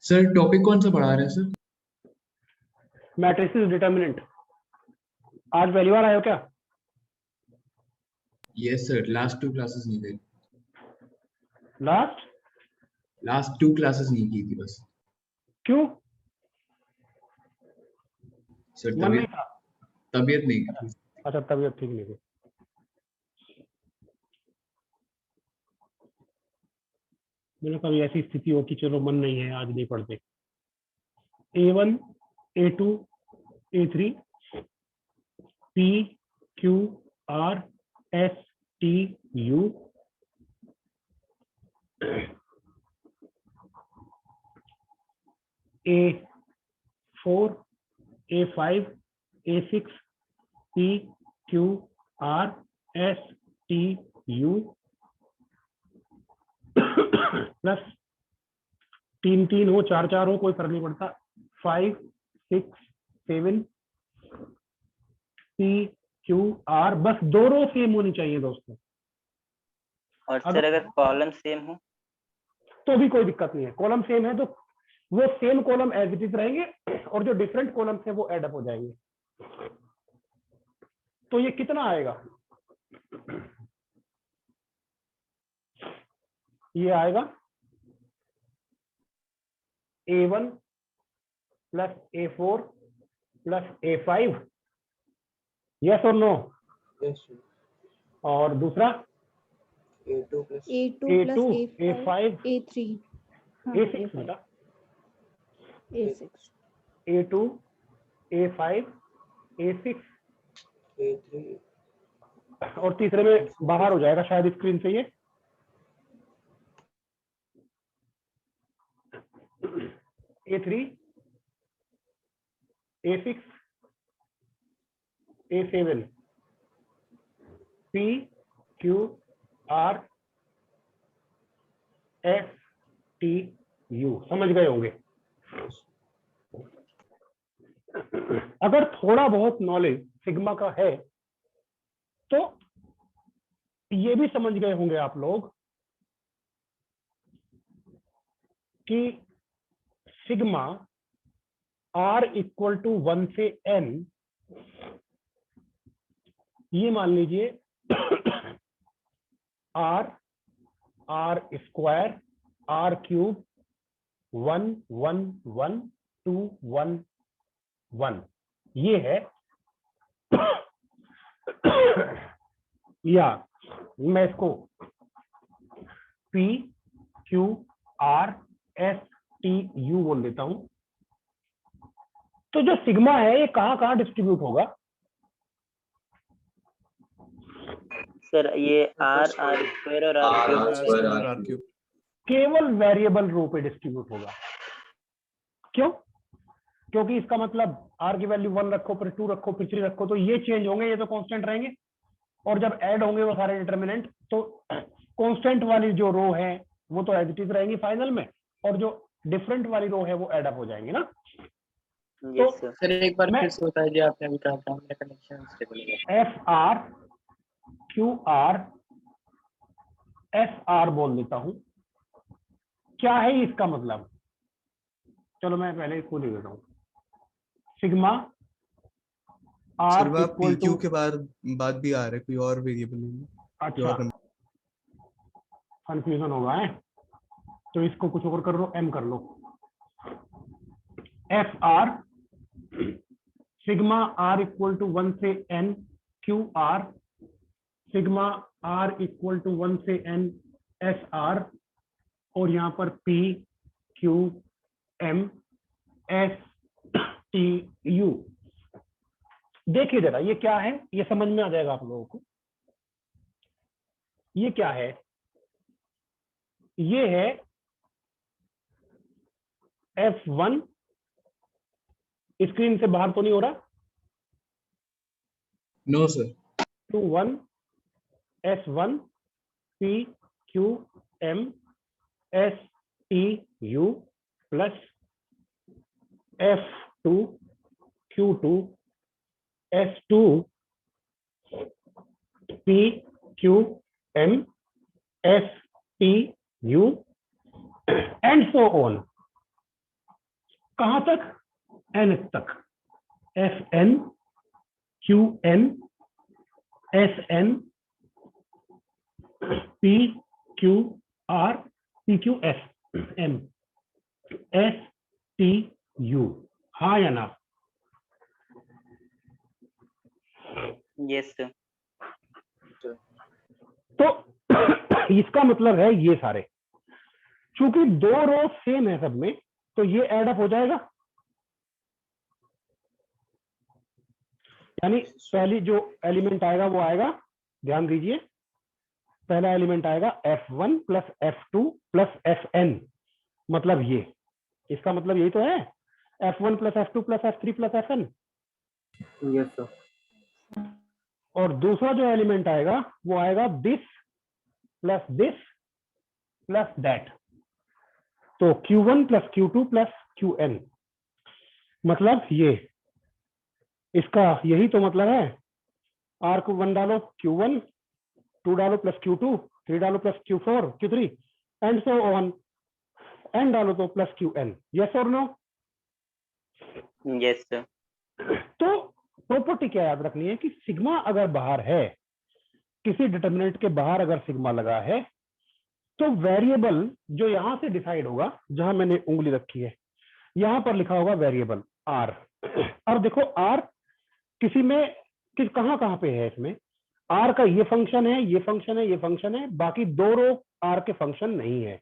Sir topic कौन सा पढ़ा रहे हैं सर? Matrices determinant. आज पहली बार आए हो क्या? Yes sir, last two classes नहीं गई। लास्ट लास्ट टू क्लासेस नहीं की थी बस। क्यों? सर मन नहीं था? तबीयत नहीं थी। अच्छा, तबीयत ठीक नहीं थी। मैंने कभी ऐसी स्थिति हो कि चलो मन नहीं है, आज नहीं पढ़ते। A1 A2 A3 P Q R S T U A4 A5 A6 P Q R S T U plus 3 3 हो 4 4 हो कोई फर्क नहीं पड़ता। 5 6 7 P Q R, बस दो रो सेम होनी चाहिए दोस्तों। और सर अगर कॉलम सेम हो तो भी कोई दिक्कत नहीं है। कॉलम सेम है तो वो same column as it is रहेंगे और जो डिफरेंट कॉलम्स है वो एड अप हो जाएंगे। तो ये कितना आएगा? ये आएगा A1 plus A4 plus A5। Yes और नो? यस और दूसरा A2 plus A2 A5 A3 A6 बेटा। A6 A2 A5 A6 A3 और तीसरे में बाहर हो जाएगा शायद स्क्रीन से ये। A3 A6 A7 P Q R S T U। समझ गए होंगे। अगर थोड़ा बहुत नॉलेज सिग्मा का है तो ये भी समझ गए होंगे आप लोग कि सिग्मा R इक्वल टू 1 से n, ये मान लीजिए R R square R cube 1 1 1 2 1 1 ये है। या मैं इसको P Q R S T U बोल देता हूं। तो जो सिग्मा है ये कहां कहां डिस्ट्रीब्यूट होगा? सर ये R स्क्वायर और R क्यूब केवल वेरिएबल रो पे डिस्ट्रीब्यूट होगा। क्यों? क्योंकि इसका मतलब R की वैल्यू 1 रखो, फिर 2 रखो, फिर 3 रखो, तो ये चेंज होंगे, ये तो कांस्टेंट रहेंगे। और जब ऐड होंगे वो सारे डिटर्मिनेंट तो कांस्टेंट वाली जो रो है वो तो एज इट इज रहेंगी फाइनल में, और जो डिफरेंट वाली रो है वो ऐड अप हो जाएंगे ना। यस तो सर एक बार मैं फिर से बता दीजिए, आपने अभी कहा था मेरा कनेक्शन अनस्टेबल है। F R Q R S R बोल देता हूं। क्या है इसका मतलब? चलो मैं पहले इसको लिख देता हूं। सिग्मा सर R वह इक्वल PQ टू, के बाद भी आ रहा है, कोई और वेरिएबल नहीं है। अच्छा कंफ्यूजन होगा है तो इसको कुछ और कर लो, M कर लो। F R sigma R equal to 1 से n Q R sigma R equal to 1 से n S R और यहाँ पर P Q M S T U। देखिए जरा ये क्या है, ये समझ में आ जाएगा आप लोगों को। ये क्या है? ये है F1। स्क्रीन से बाहर तो नहीं हो रहा? No sir. Q1 S1 P Q M S T U plus F2 Q2 S2 P Q M S T U and so on. कहां तक? n तक। Fn Qn Sn P Q R P Q S M S T U, हाँ या ना? Yes sir. तो इसका मतलब है ये सारे, चूंकि दो रो सेम है सब में, तो ये ऐड अप हो जाएगा। यानी पहली जो एलिमेंट आएगा वो आएगा, ध्यान दीजिए, पहला एलिमेंट आएगा F1 plus F2 plus Fn, मतलब ये, इसका मतलब यही तो है, F1 plus F2 plus F3 plus Fn। Yes sir. और दूसरा जो एलिमेंट आएगा वो आएगा दिस प्लस दैट, तो Q1 plus Q2 plus Qn, मतलब ये, इसका यही तो मतलब है। R को 1 डालो Q1, 2 डालो प्लस Q2, 3 डालो plus Q4 Q3 and so on, n डालो तो प्लस Qn। यस और नो? Yes sir. तो प्रॉपर्टी क्या याद रखनी है कि सिग्मा अगर बाहर है, किसी डिटरमिनेंट के बाहर अगर सिग्मा लगा है, तो वेरिएबल जो यहां से डिसाइड होगा, जहां मैंने उंगली रखी है यहां पर लिखा होगा वेरिएबल r। अब देखो r किसी में कहां पे है, इसमें r का ये फंक्शन है, ये फंक्शन है, ये फंक्शन है, बाकी दो रो r के फंक्शन नहीं है।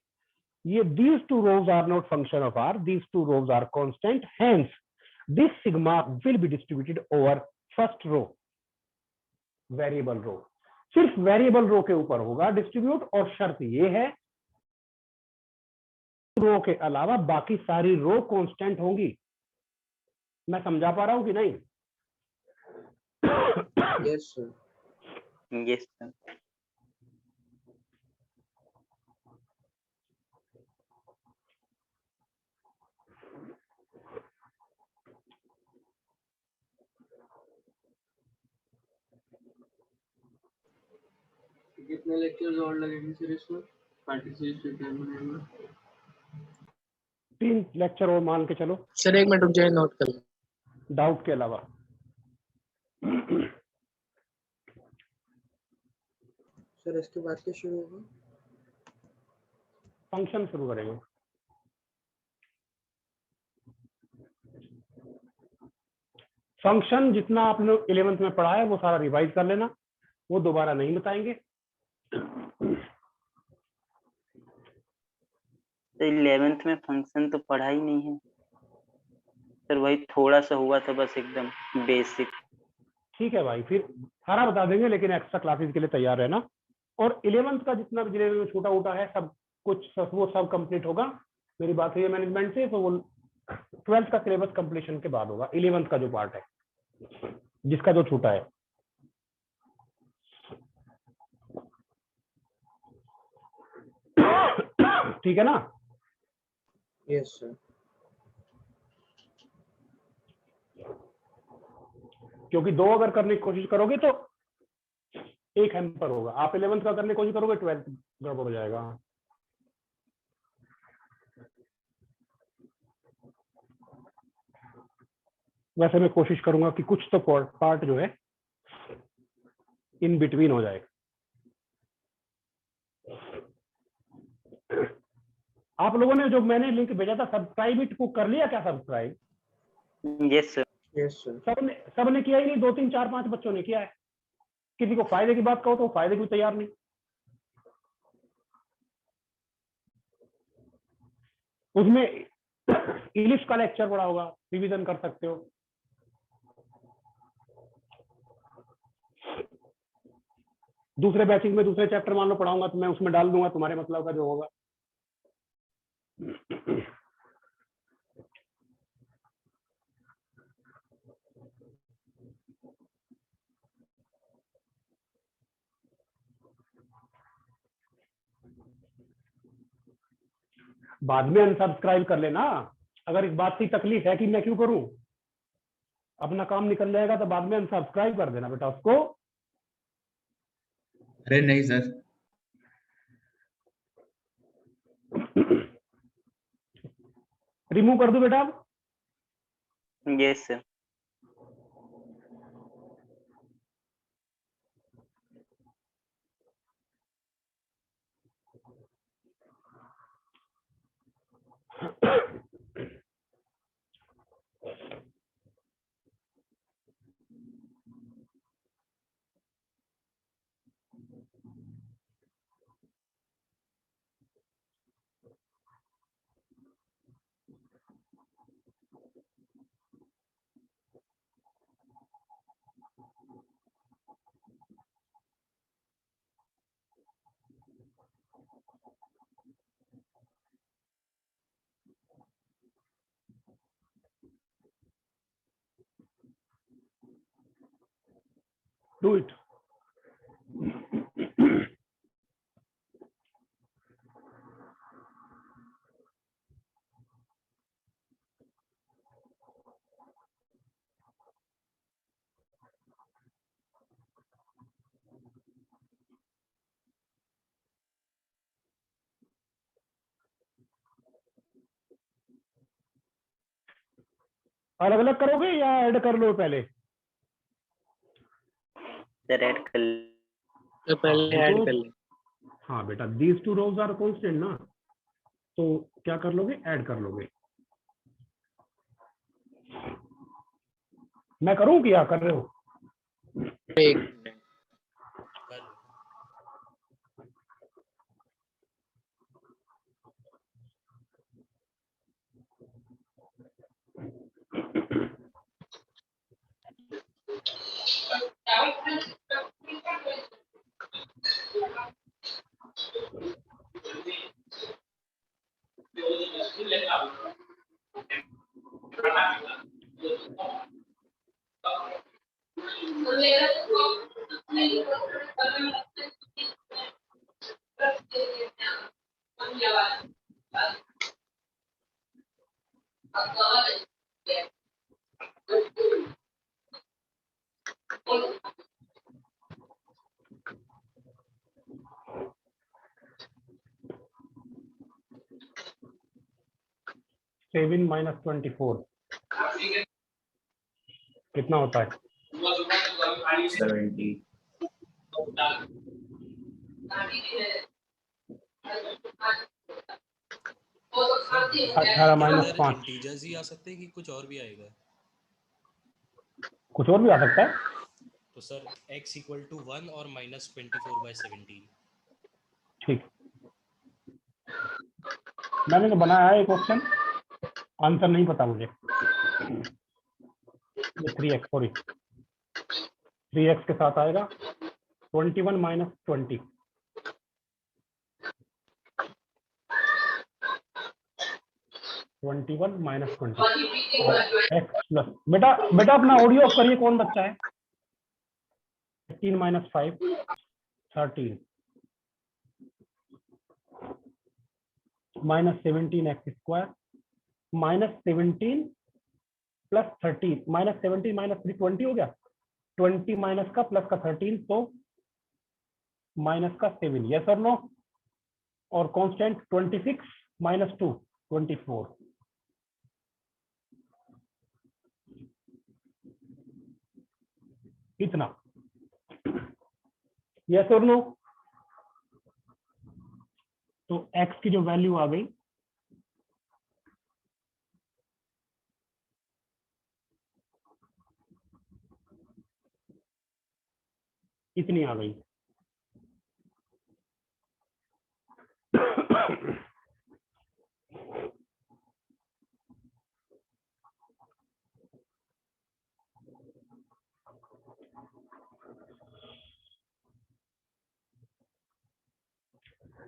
ये these two rows are not function of r, these two rows are constant, hence this sigma will be distributed over first row, variable row. सिर्फ वेरिएबल रो के ऊपर होगा डिस्ट्रीब्यूट, और शर्त ये है रो के अलावा बाकी सारी रो कांस्टेंट होंगी। मैं समझा पा रहा हूं कि नहीं? Yes sir. Yes sir. कितने लेक्चर्स और लगेंगे सर इसमें पार्टिसिपेट करने में? 3 लेक्चर और मान के चलो, सर एक मिनट रुक जाइए, नोट कर लें। डाउट के अलावा। सर इसके बाद क्या शुरू होगा? फंक्शन शुरू करेंगे। फंक्शन जितना आपने 11th में पढ़ा है वो सारा रिवाइज कर लेना, वो दोबारा नहीं बताएंगे। तो 11th में फंक्शन तो पढ़ा ही नहीं है सर, वही थोड़ा सा हुआ था बस, एकदम बेसिक। ठीक है भाई, फिर सारा बता देंगे, लेकिन एक्स्ट्रा क्लासेस के लिए तैयार रहना। और 11th का जितना भी 11th में छोटा उटा है सब कुछ, वो सब कंप्लीट होगा। मेरी बात हुई है मैनेजमेंट से, तो वो 12th का सिलेबस कंप्लीशन के बाद होगा, 11th का जो पार्ट है, जिसका जो छूटा है। ठीक है ना? Yes sir. क्योंकि 2 अगर करने की कोशिश करोगे तो एक हैम्पर होगा, आप 11th का करने की कोशिश करोगे 12th गड़बड़ हो जाएगा। वैसे मैं कोशिश करूंगा कि कुछ तो पार्ट जो है इन बिटवीन हो जाए। आप लोगों ने जो मैंने लिंक भेजा था सब्सक्राइब इट को कर लिया क्या? Subscribe? Yes sir. Yes sir. सबने किया ही नहीं, 2 3 4 5 बच्चों ने किया है। किसी को फायदे की बात कहो तो फायदे की तैयार नहीं। उसमें इंग्लिश का लेक्चर पड़ा होगा, रिवीजन कर सकते हो। दूसरे बैचिंग में दूसरे चैप्टर मान लो पढ़ाऊंगा तो मैं उसमें डाल दूंगा तुम्हारे मतलब का जो होगा। बाद में अनसब्सक्राइब कर लेना, अगर इस बात की तकलीफ है कि मैं क्यों करूं, अपना काम निकल जाएगा तो बाद में अनसब्सक्राइब कर देना बेटा उसको। अरे नहीं सर, रिमूव कर दो बेटा। Yes, sir. Do it. अलग अलग करोगे या ऐड कर लो पहले? सर ऐड कर तो पहले ऐड कर ले। हाँ बेटा, these two rows are constant ना, तो क्या कर लोगे? ऐड कर लोगे। मैं करूं कि क्या कर रहे हो? एक मिनट। सेवन माइनस 24 कितना होता है? 70। 18 माइनस 5, इंटीजर्स ही आ सकते हैं कि कुछ और भी आएगा? कुछ और भी आ सकता है। तो सर x इक्वल टू 1 और माइनस 24/17। ठीक, मैंने तो बनाया है क्वेश्चन, आंसर नहीं पता मुझे। 3x, सॉरी 3x के साथ आएगा 21 माइनस 20, 21 माइनस 20 x प्लस। बेटा बेटा अपना ऑडियो ऑफ करिए, कौन बच्चा है? 15 minus 5 13 minus 17x square minus 17 plus 13 minus 17 minus 3 20 हो गया। 20 माइनस का प्लस का 13 तो माइनस का 7, यस और नो? और कांस्टेंट 26 माइनस 2 24, इतना, यस और नो? तो x की जो वैल्यू आ गई इतनी आ गई।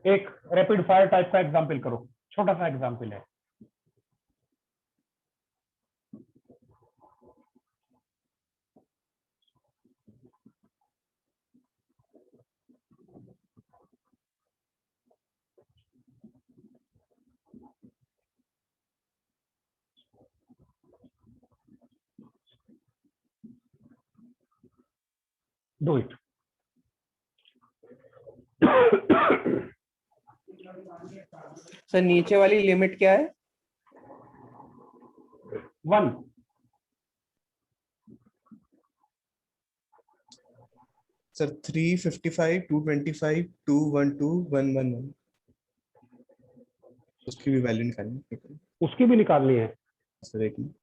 एक रैपिड फायर टाइप का एग्जांपल करो, छोटा सा एग्जांपल है। Do it. सर नीचे वाली लिमिट क्या है? 1 सर 355, 225, 212, 111 उसकी भी वैल्यू निकालनी है उसकी भी निकालनी है। सर। एक मिनट।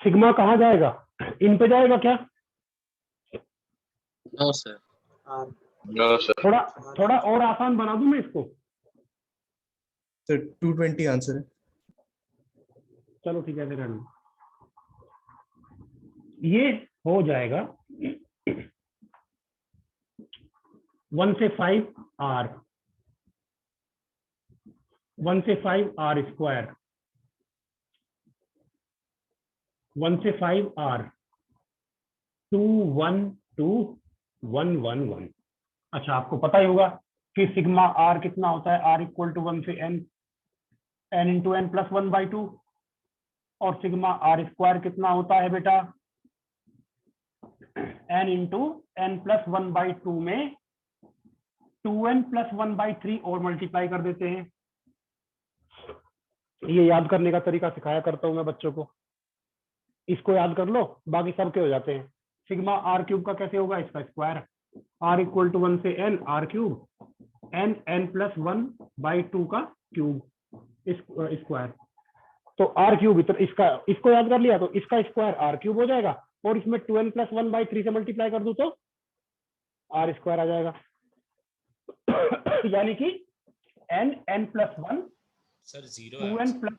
सिग्मा कहाँ जाएगा, इन पे जाएगा क्या? No sir. थोड़ा थोड़ा और आसान बना दूं मैं इसको। सर 220 आंसर है। चलो ठीक है, ऐसे रहने दो। ये हो जाएगा 1 से 5 r, 1 से 5 r स्क्वायर, 1 से 5 r, 2 1 2 1 1 1। अच्छा, आपको पता ही होगा कि सिग्मा r कितना होता है, r इक्वल टू 1 से n, n into n plus 1/2, और सिग्मा r स्क्वायर कितना होता है बेटा, n इंटू एन प्लस 1/2 में 2n प्लस 1/3 और मल्टीप्लाई कर देते हैं। ये याद करने का तरीका सिखाया करता हूं मैं बच्चों को, इसको याद कर लो, बाकी सबके हो जाते हैं। सिग्मा r क्यूब का कैसे होगा, इसका स्क्वायर, r इक्वल टू 1 से n r cube, n n plus 1/2 का क्यूब स्क्वायर। तो r क्यूब इसको याद कर लिया तो इसका स्क्वायर r क्यूब हो जाएगा, और इसमें 2n प्लस 1/3 से मल्टीप्लाई कर दूं तो r स्क्वायर आ जाएगा। यानी कि n n plus 1 sir 0 2n plus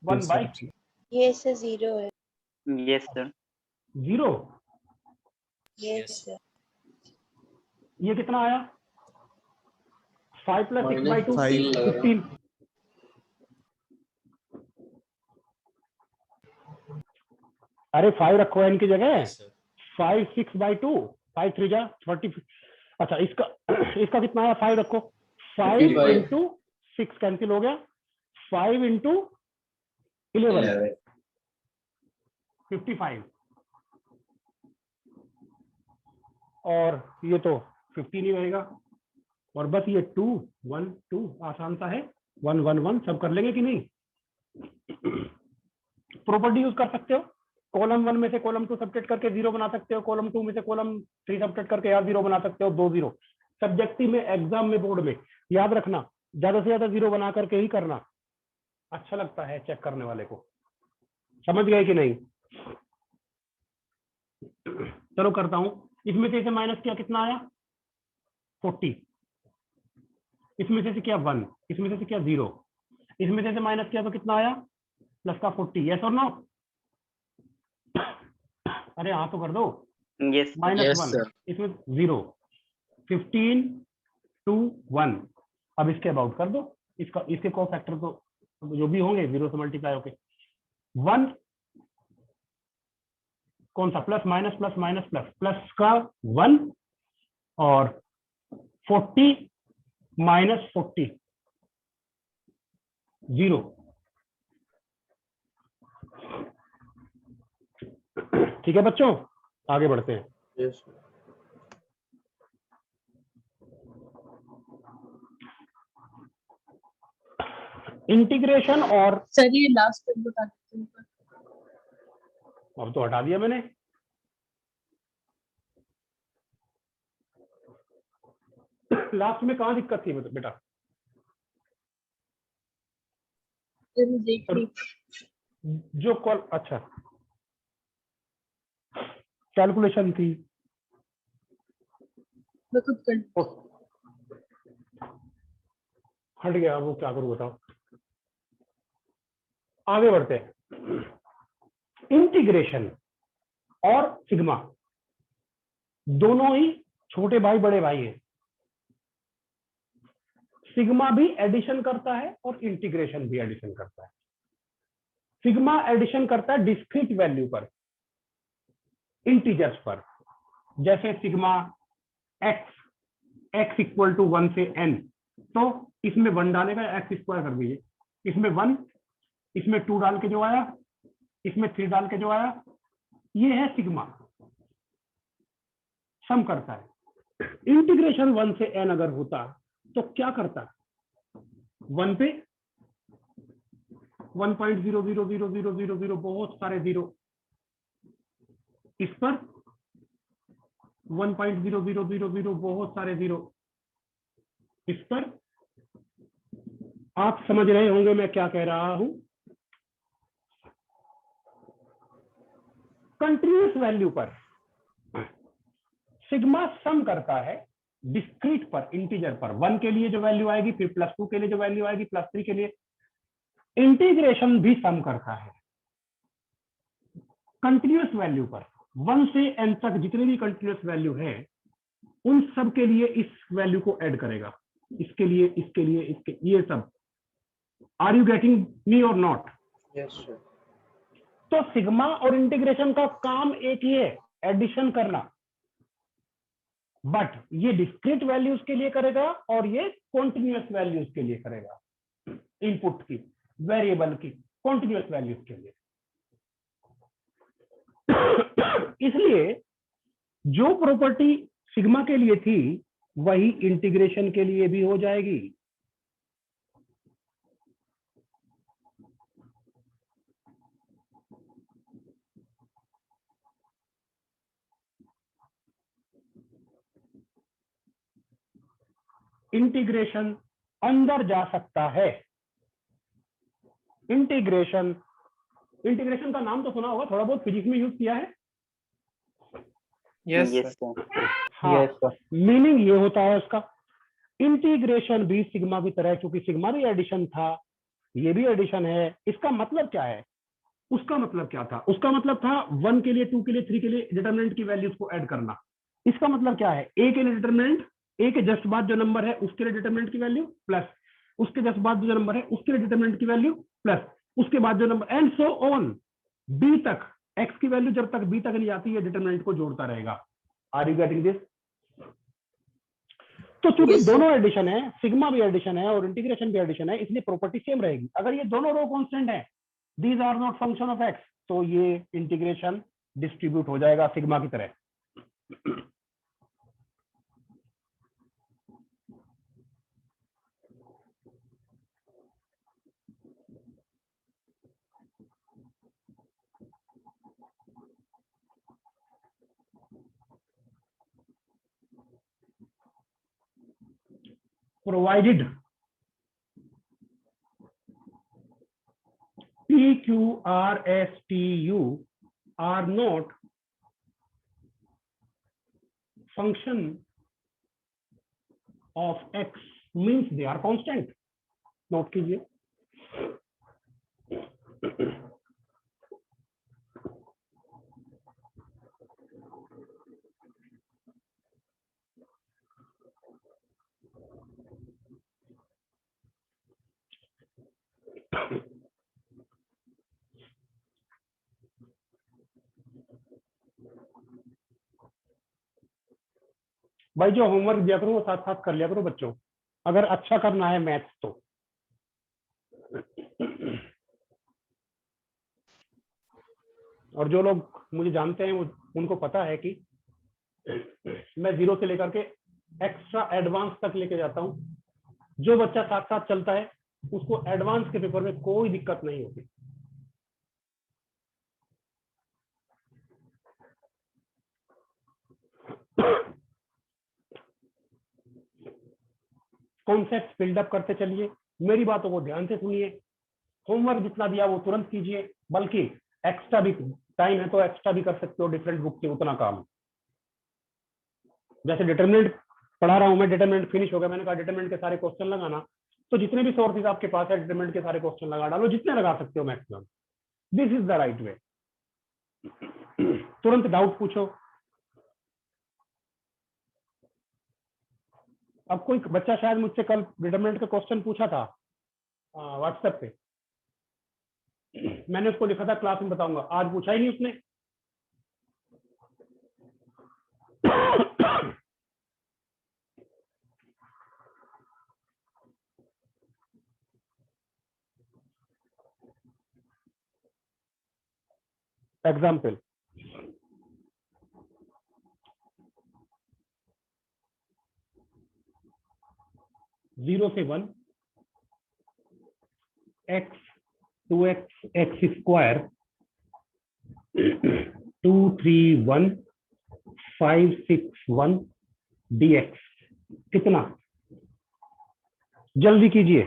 1/3 ये से 0 है। Yes sir. 0। Yes Yes. Sir. ये कितना आया, 5 प्लस 6/2 5 15। अरे 5 रखो n की जगह, Yes, sir. 5 6/2, 5 3 जा 40। अच्छा, इसका कितना आया, 5 रखो, 5 55 इंटू 6 कैंसिल हो गया, 5 इंटू 11 55, और ये तो 15 ही रहेगा, और बस ये 2 1 2 आसान सा है, 1 1 1 सब कर लेंगे कि नहीं। प्रॉपर्टी यूज कर सकते हो, कॉलम 1 में से कॉलम 2 सब्ट्रैक्ट करके 0 बना सकते हो, कॉलम 2 में से कॉलम 3 सब्ट्रैक्ट करके या 0 बना सकते हो, 2 0। सब्जेक्टिव में, एग्जाम में, बोर्ड में याद रखना, ज्यादा से ज्यादा 0 बना करके ही करना, अच्छा लगता है चेक करने वाले को। समझ गए कि नहीं? चलो करता हूं, इसमें से माइनस किया कितना आया 40, इसमें से किया 1, इसमें से किया 0, इसमें से माइनस किया तो कितना आया प्लस का 40। यस और नो? अरे हाँ तो कर दो, यस -1 इसमें 0, 15 2 1। अब इसके अबाउट कर दो, इसके को फैक्टर तो जो भी होंगे 0 से मल्टीप्लाई होके 1, कौन सा plus minus plus minus plus, plus का 1 और 40 माइनस 40 0। ठीक है बच्चों, आगे बढ़ते हैं। यस इंटीग्रेशन और, सर ये लास्ट तक बता देते हैं। अब तो हटा दिया मैंने, लास्ट में कहाँ दिक्कत थी बेटा? जरूर देख ली। जो कॉल, अच्छा कैलकुलेशन थी, मैं खुद कर। हट गया, वो क्या करूं बताओ। आगे बढ़ते हैं। इंटीग्रेशन और सिग्मा दोनों ही छोटे भाई बड़े भाई हैं। सिग्मा भी एडिशन करता है और इंटीग्रेशन भी एडिशन करता है। सिग्मा एडिशन करता है डिस्क्रीट वैल्यू पर, इंटीजर्स पर, जैसे सिग्मा x इक्वल टू 1 से n, तो इसमें 1 डालेगा, x स्क्वायर कर दीजिए, इसमें 1, इसमें 2 डाल के जो आया, इसमें 3 डाल के जो आया, ये है सिग्मा, सम करता है। इंटीग्रेशन 1 से n अगर होता तो क्या करता, 1 पे 1.0000000 बहुत सारे जीरो, इस पर 1.00000 बहुत सारे जीरो, इस पर। आप समझ रहे होंगे मैं क्या कह रहा हूं। कंटिन्यूअस वैल्यू पर सिग्मा सम करता है डिस्क्रीट पर, इंटीजर पर। 1 के लिए जो वैल्यू आएगी, फिर +2 के लिए जो वैल्यू आएगी, +3 के लिए। इंटीग्रेशन भी सम करता है कंटिन्यूअस वैल्यू पर। 1 से n तक जितने भी कंटिन्यूअस वैल्यू है उन सब के लिए इस वैल्यू को ऐड करेगा, इसके लिए, इसके लिए, इसके, ये सब। आर यू गेटिंग मी और नॉट? Yes sir. तो सिग्मा और इंटीग्रेशन का काम एक ही है, एडिशन करना। बट ये डिस्क्रीट वैल्यूज के लिए करेगा और ये कॉन्टिन्यूअस वैल्यूज के लिए करेगा, इनपुट की, वेरिएबल की, कॉन्टिन्यूअस वैल्यूज के लिए। इसलिए जो प्रॉपर्टी सिग्मा के लिए थी वही इंटीग्रेशन के लिए भी हो जाएगी। इंटीग्रेशन अंदर जा सकता है। इंटीग्रेशन का नाम तो सुना होगा, थोड़ा बहुत फिजिक्स में यूज किया है। Yes yes sir. हाँ, मीनिंग ये होता है उसका। इंटीग्रेशन भी सिग्मा की तरह, क्योंकि सिग्मा भी एडिशन था, ये भी एडिशन है। इसका मतलब क्या है? उसका मतलब क्या था? उसका मतलब था 1 के लिए, 2 के लिए, 3 के लिए डिटरमिनेंट की वैल्यूज को ऐड करना। इसका मतलब क्या है? ए के लिए डिटरमिनेंट, ए के जस्ट बाद जो नंबर है उसके लिए डिटरमिनेंट की वैल्यू प्लस, उसके जस्ट बाद जो नंबर है उसके लिए डिटरमिनेंट की वैल्यू प्लस, उसके बाद जो number, and so on, b तक। एक्स की वैल्यू जब तक बी तक नहीं आती है डिटरमिनेंट को जोड़ता रहेगा। Are you getting this? तो चूंकि Yes, sir. दोनों एडिशन है, सिग्मा भी एडिशन है और इंटीग्रेशन भी एडिशन है, इसलिए प्रॉपर्टी सेम रहेगी। अगर ये दोनों रो कांस्टेंट है, these are not function of x, तो ये इंटीग्रेशन डिस्ट्रीब्यूट हो जाएगा सिग्मा की तरह। provided P, Q, R, S, T, U are not function of X, means they are constant. Note कीजिए। भाई जो होमवर्क दिया करो वो साथ साथ कर लिया करो बच्चों, अगर अच्छा करना है मैथ्स तो। और जो लोग मुझे जानते हैं वो, उनको पता है कि मैं 0 से लेकर के एक्स्ट्रा एडवांस तक लेके जाता हूँ। जो बच्चा साथ साथ चलता है उसको एडवांस के पेपर में कोई दिक्कत नहीं होती। कॉन्सेप्ट बिल्डअप करते चलिए, मेरी बातों को ध्यान से सुनिए। होमवर्क जितना दिया वो तुरंत कीजिए, बल्कि एक्स्ट्रा भी टाइम है तो एक्स्ट्रा भी कर सकते हो डिफरेंट बुक से उतना काम। जैसे डिटरमिनेंट पढ़ा रहा हूं मैं, डिटरमिनेंट फिनिश हो गया, मैंने कहा डिटरमिनेंट के सारे क्वेश्चन लगाना, तो जितने भी सोर्सेज आपके पास है डिटरमिनेंट के सारे क्वेश्चन लगा डालो, जितने लगा सकते हो maximum. This is the right way. तुरंत डाउट पूछो। अब कोई बच्चा शायद मुझसे कल डिटरमिनेंट का क्वेश्चन पूछा था व्हाट्सएप पे, मैंने उसको लिखा था क्लास में बताऊंगा, आज पूछा ही नहीं उसने। एग्जाम्पल, जीरो से 1 x 2x x square 231561 dx कितना? जल्दी कीजिए,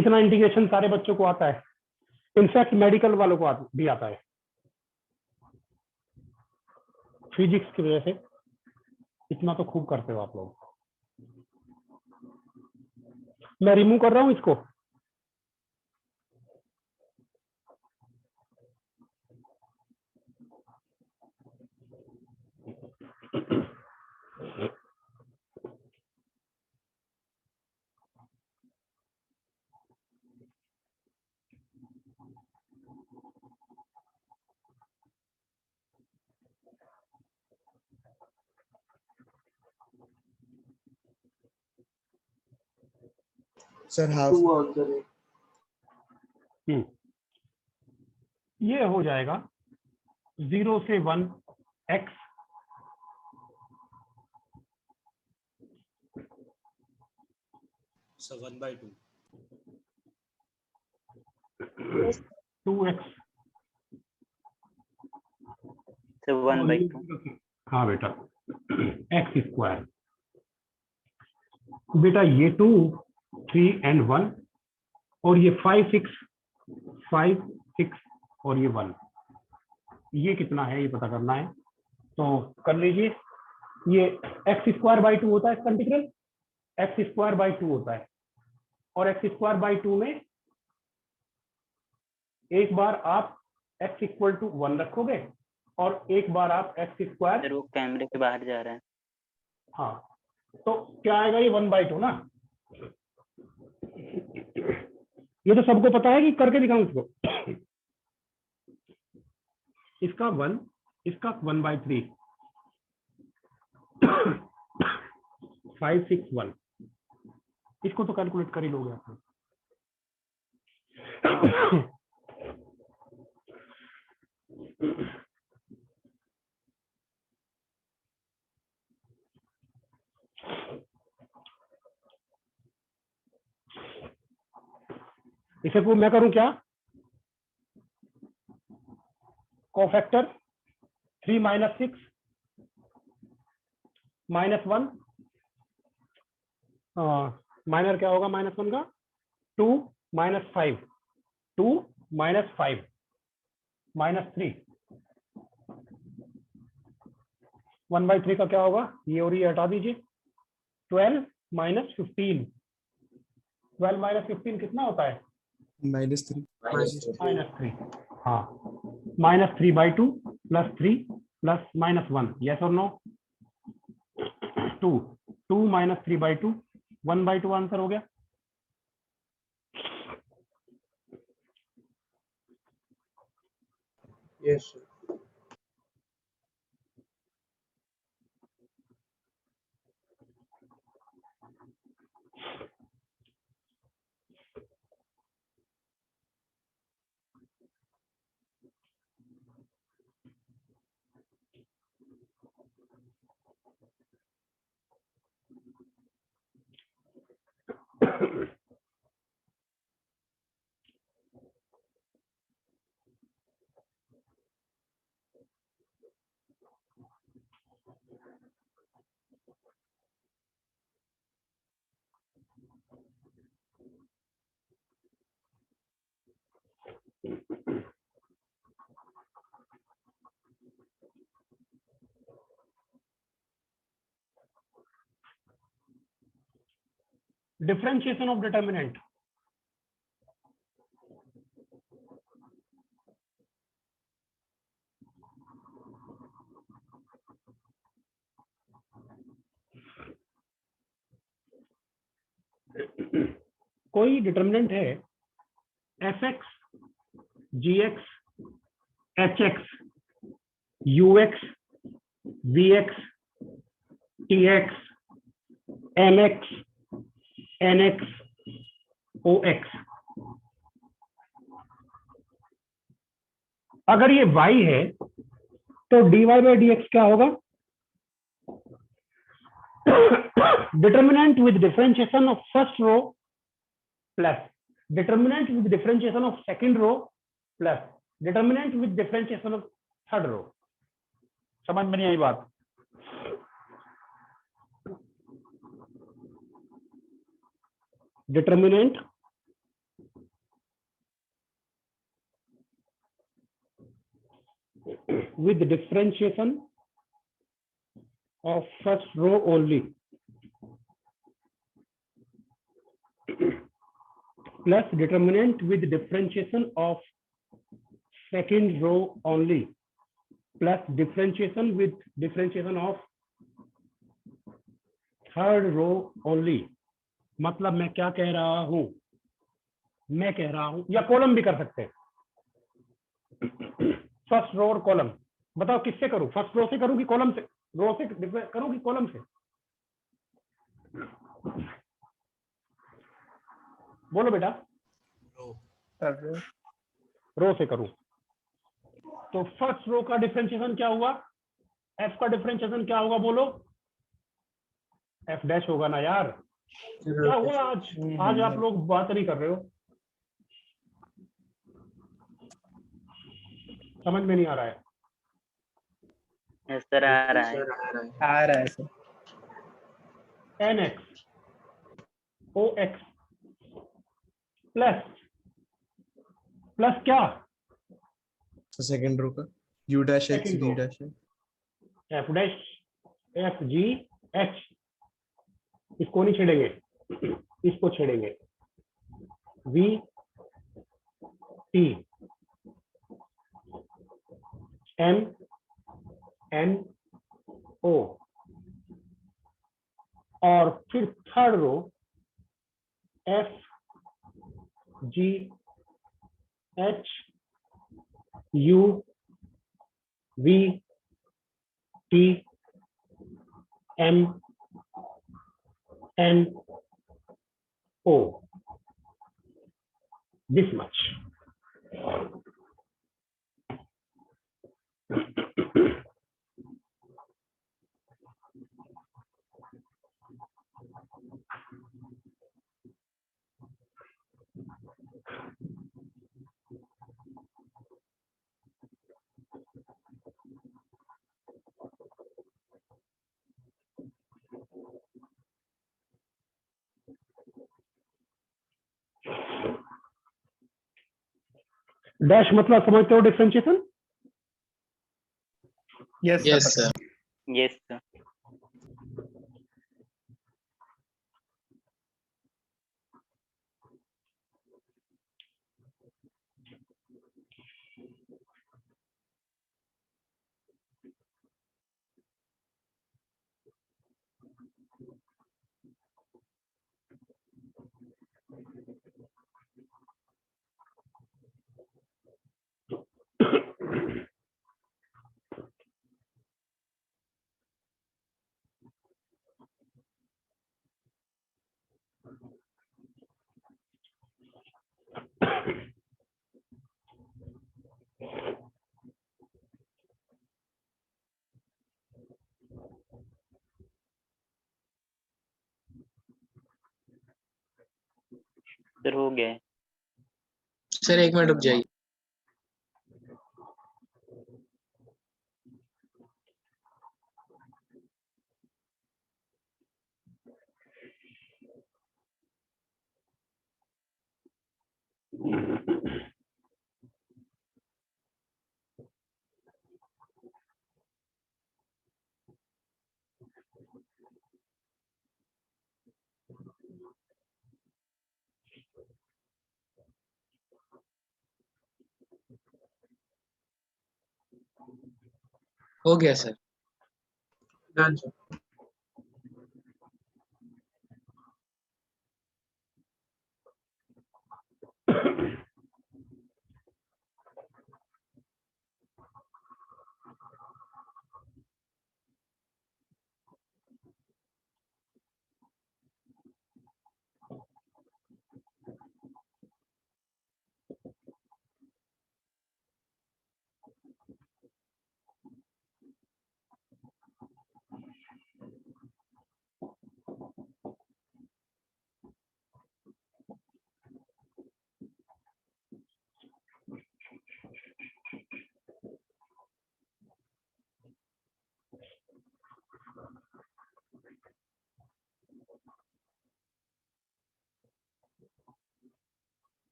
इतना इंटीग्रेशन सारे बच्चों को आता है, इनफैक्ट मेडिकल वालों को भी आता है, फिजिक्स की वजह से इतना तो खूब करते हो आप लोग। मैं रिमूव कर रहा हूं इसको, सर हाफ 2 आंसर है। ये हो जाएगा 0 से 1 x So 1/2. 2x तो 1/2। हाँ बेटा x स्क्वायर, बेटा ये 2 3 and 1 और ये 5 6 और ये 1, ये कितना है ये पता करना है, तो कर लीजिए। ये x स्क्वायर बाई 2 होता है इसका इंटीग्रल, x स्क्वायर बाई 2 होता है, और x स्क्वायर बाई 2 में एक बार आप x इक्वल टू 1 रखोगे और एक बार आप x स्क्वायर, सर वो कैमरे के बाहर जा रहा है। हाँ तो क्या आएगा ये 1/2 ना, ये तो सबको पता है कि करके दिखाऊं इसको। इसका 1, इसका 1/3 5 6 1, इसको तो कैलकुलेट कर ही लोगे आप लोग। इसे को मैं करूं क्या, कोफैक्टर 3 - 6 -1, माइनर क्या होगा -1 का, 2 - 5 2 - 5 -3, 1/3 का क्या होगा, ये और ये हटा दीजिए, 12 - 15 12 - 15 कितना होता है, -3 -3, हाँ -3/2 +3 +-1, यस और नो, 2 -3/2 1/2 आंसर हो गया। Yes, sir. Differentiation of determinant, कोई डिटर्मिनेंट है fx gx hx ux vx tx mx nx ox, अगर ये y है तो dy/dx क्या होगा, determinant with differentiation of first row plus determinant with differentiation of second row plus determinant with differentiation of third row. समझ में नहीं आई बात? Determinant with differentiation of first row only plus determinant with differentiation of second row only plus differentiation with differentiation of third row only। मतलब मैं क्या कह रहा हूं, या कॉलम भी कर सकते हैं, फर्स्ट रो और कॉलम। बताओ किससे करूं, फर्स्ट रो से करूं कि कॉलम से, रो से करूं कि कॉलम से? बोलो बेटा। रो। रो से करूं तो फर्स्ट रो का डिफरेंशिएशन क्या हुआ, एफ का डिफरेंशिएशन क्या होगा बोलो? एफ डैश होगा ना यार। क्या हुआ आज आप लोग बात नहीं कर रहे हो, समझ में नहीं आ रहा है। यस सर, आ रहा है। आ रहा है sir. N X O X plus plus क्या, सेकंड रो का U dash X Second V row। Dash F dash F G H, इसको नहीं छेड़ेंगे, इसको छेड़ेंगे, V T M N O, और फिर third row F G H U V T M N O, this much. Dash मतलब समझते हो differentiation? Yes sir. Yes sir. Sir हो गया है। सर एक मिनट रुक जाइए। हो गया सर। Done sir.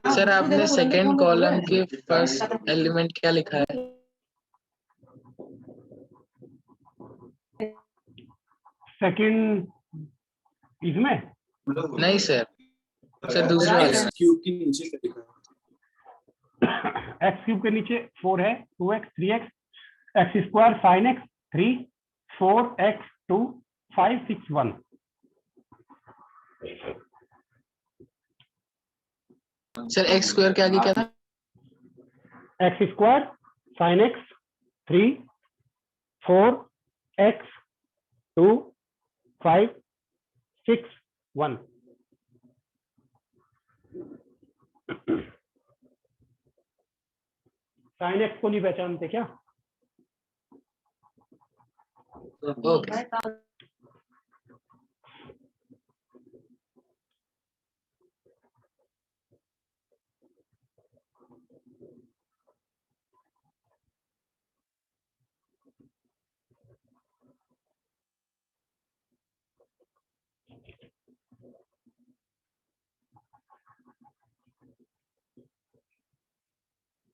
सर आपने सेकंड कॉलम के फर्स्ट एलिमेंट क्या लिखा है? सेकंड इसमें नहीं सर, सर दूसरे वाले में। क्यूब के नीचे क्या लिखा है? एक्स क्यूब के नीचे 4 है, 2x 3x x square sine x 3 4x 2 5 6 1। Sir x square के आगे क्या था? X square sine x 3 4x 2 5 6 1। Sine x को नहीं पहचानते क्या? ओके।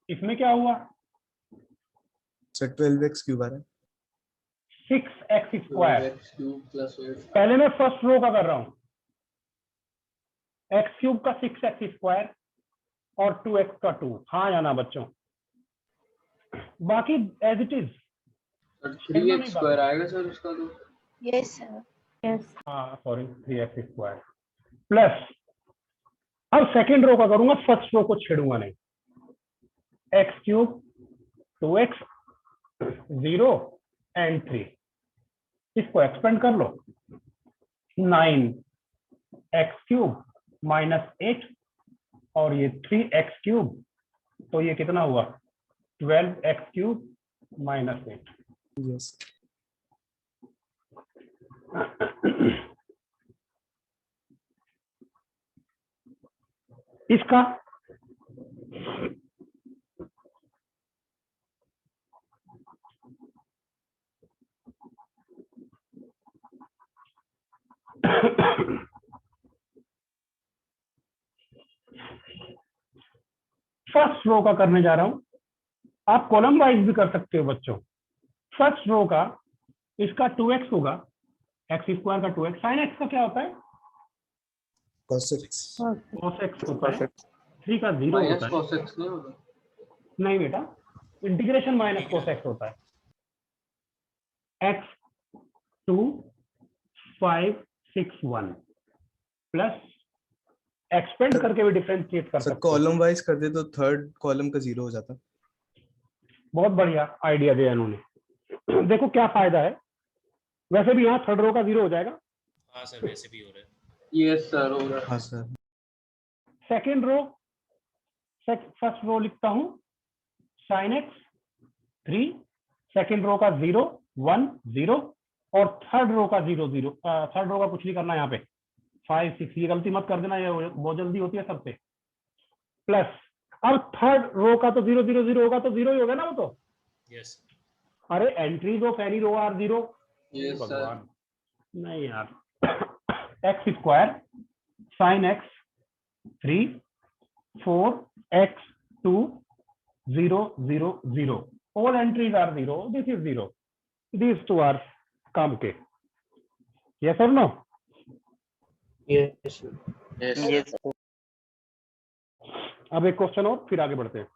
इसमें क्या हुआ? सर 12x क्यूब आ रहा है। 6x square. X cube plus 8 पहले मैं फर्स्ट रो का कर रहा हूं, एक्स क्यूब का 6x स्क्वायर और 2x का 2। हाँ या ना बच्चों? बाकी as it is. 3x square आएगा सर उसका तो। Yes sir. यस। हाँ सॉरी 3x स्क्वायर प्लस, अब सेकेंड रो का करूंगा, फर्स्ट रो को छेड़ूंगा नहीं। एक्स क्यूब 2x 0 एंड 3, इसको एक्सपेंड कर लो। 9x क्यूब माइनस 8 और ये 3x क्यूब, तो ये कितना हुआ? 12x cube minus 8। यस इसका फर्स्ट रो का करने जा रहा हूं। आप कॉलम वाइज भी कर सकते हो बच्चों। फर्स्ट रो का इसका 2x होगा, एक्स स्क्वायर का 2x। साइन एक्स का क्या होता है? cos x। cos x होता है। 3 का 0 माइनस होता है। cos x नहीं होगा? नहीं बेटा, इंटीग्रेशन माइनस cos x होता है। x 2 5 6 1 प्लस एक्सपेंड करके भी डिफरेंशिएट कर सर सकते हो। कॉलम वाइज कर दे तो थर्ड कॉलम का 0 हो जाता। बहुत बढ़िया आइडिया दिया इन्होंने। देखो क्या फायदा है, वैसे भी यहाँ थर्ड रो का 0 हो जाएगा। हाँ सर वैसे भी हो रहा है। यस सर होगा। हाँ sir. Second row, first row लिखता हूं साइन एक्स 3, सेकेंड रो का 0 1 0 और थर्ड रो का 0 0। थर्ड रो का कुछ नहीं करना यहाँ पे, 5 6। ये गलती मत कर देना, ये बहुत जल्दी होती है सबसे। प्लस अब थर्ड रो का तो 0 0 0 होगा, तो 0 ही होगा ना वो तो। यस अरे entries of any row are 0। Yes sir. भगवान नहीं यार। X square sine x 3 4 x 2 0 0 0। All entries are 0. This is 0. These two are काम के। Yes or no? Yes. Yes अब एक क्वेश्चन और, फिर आगे बढ़ते हैं।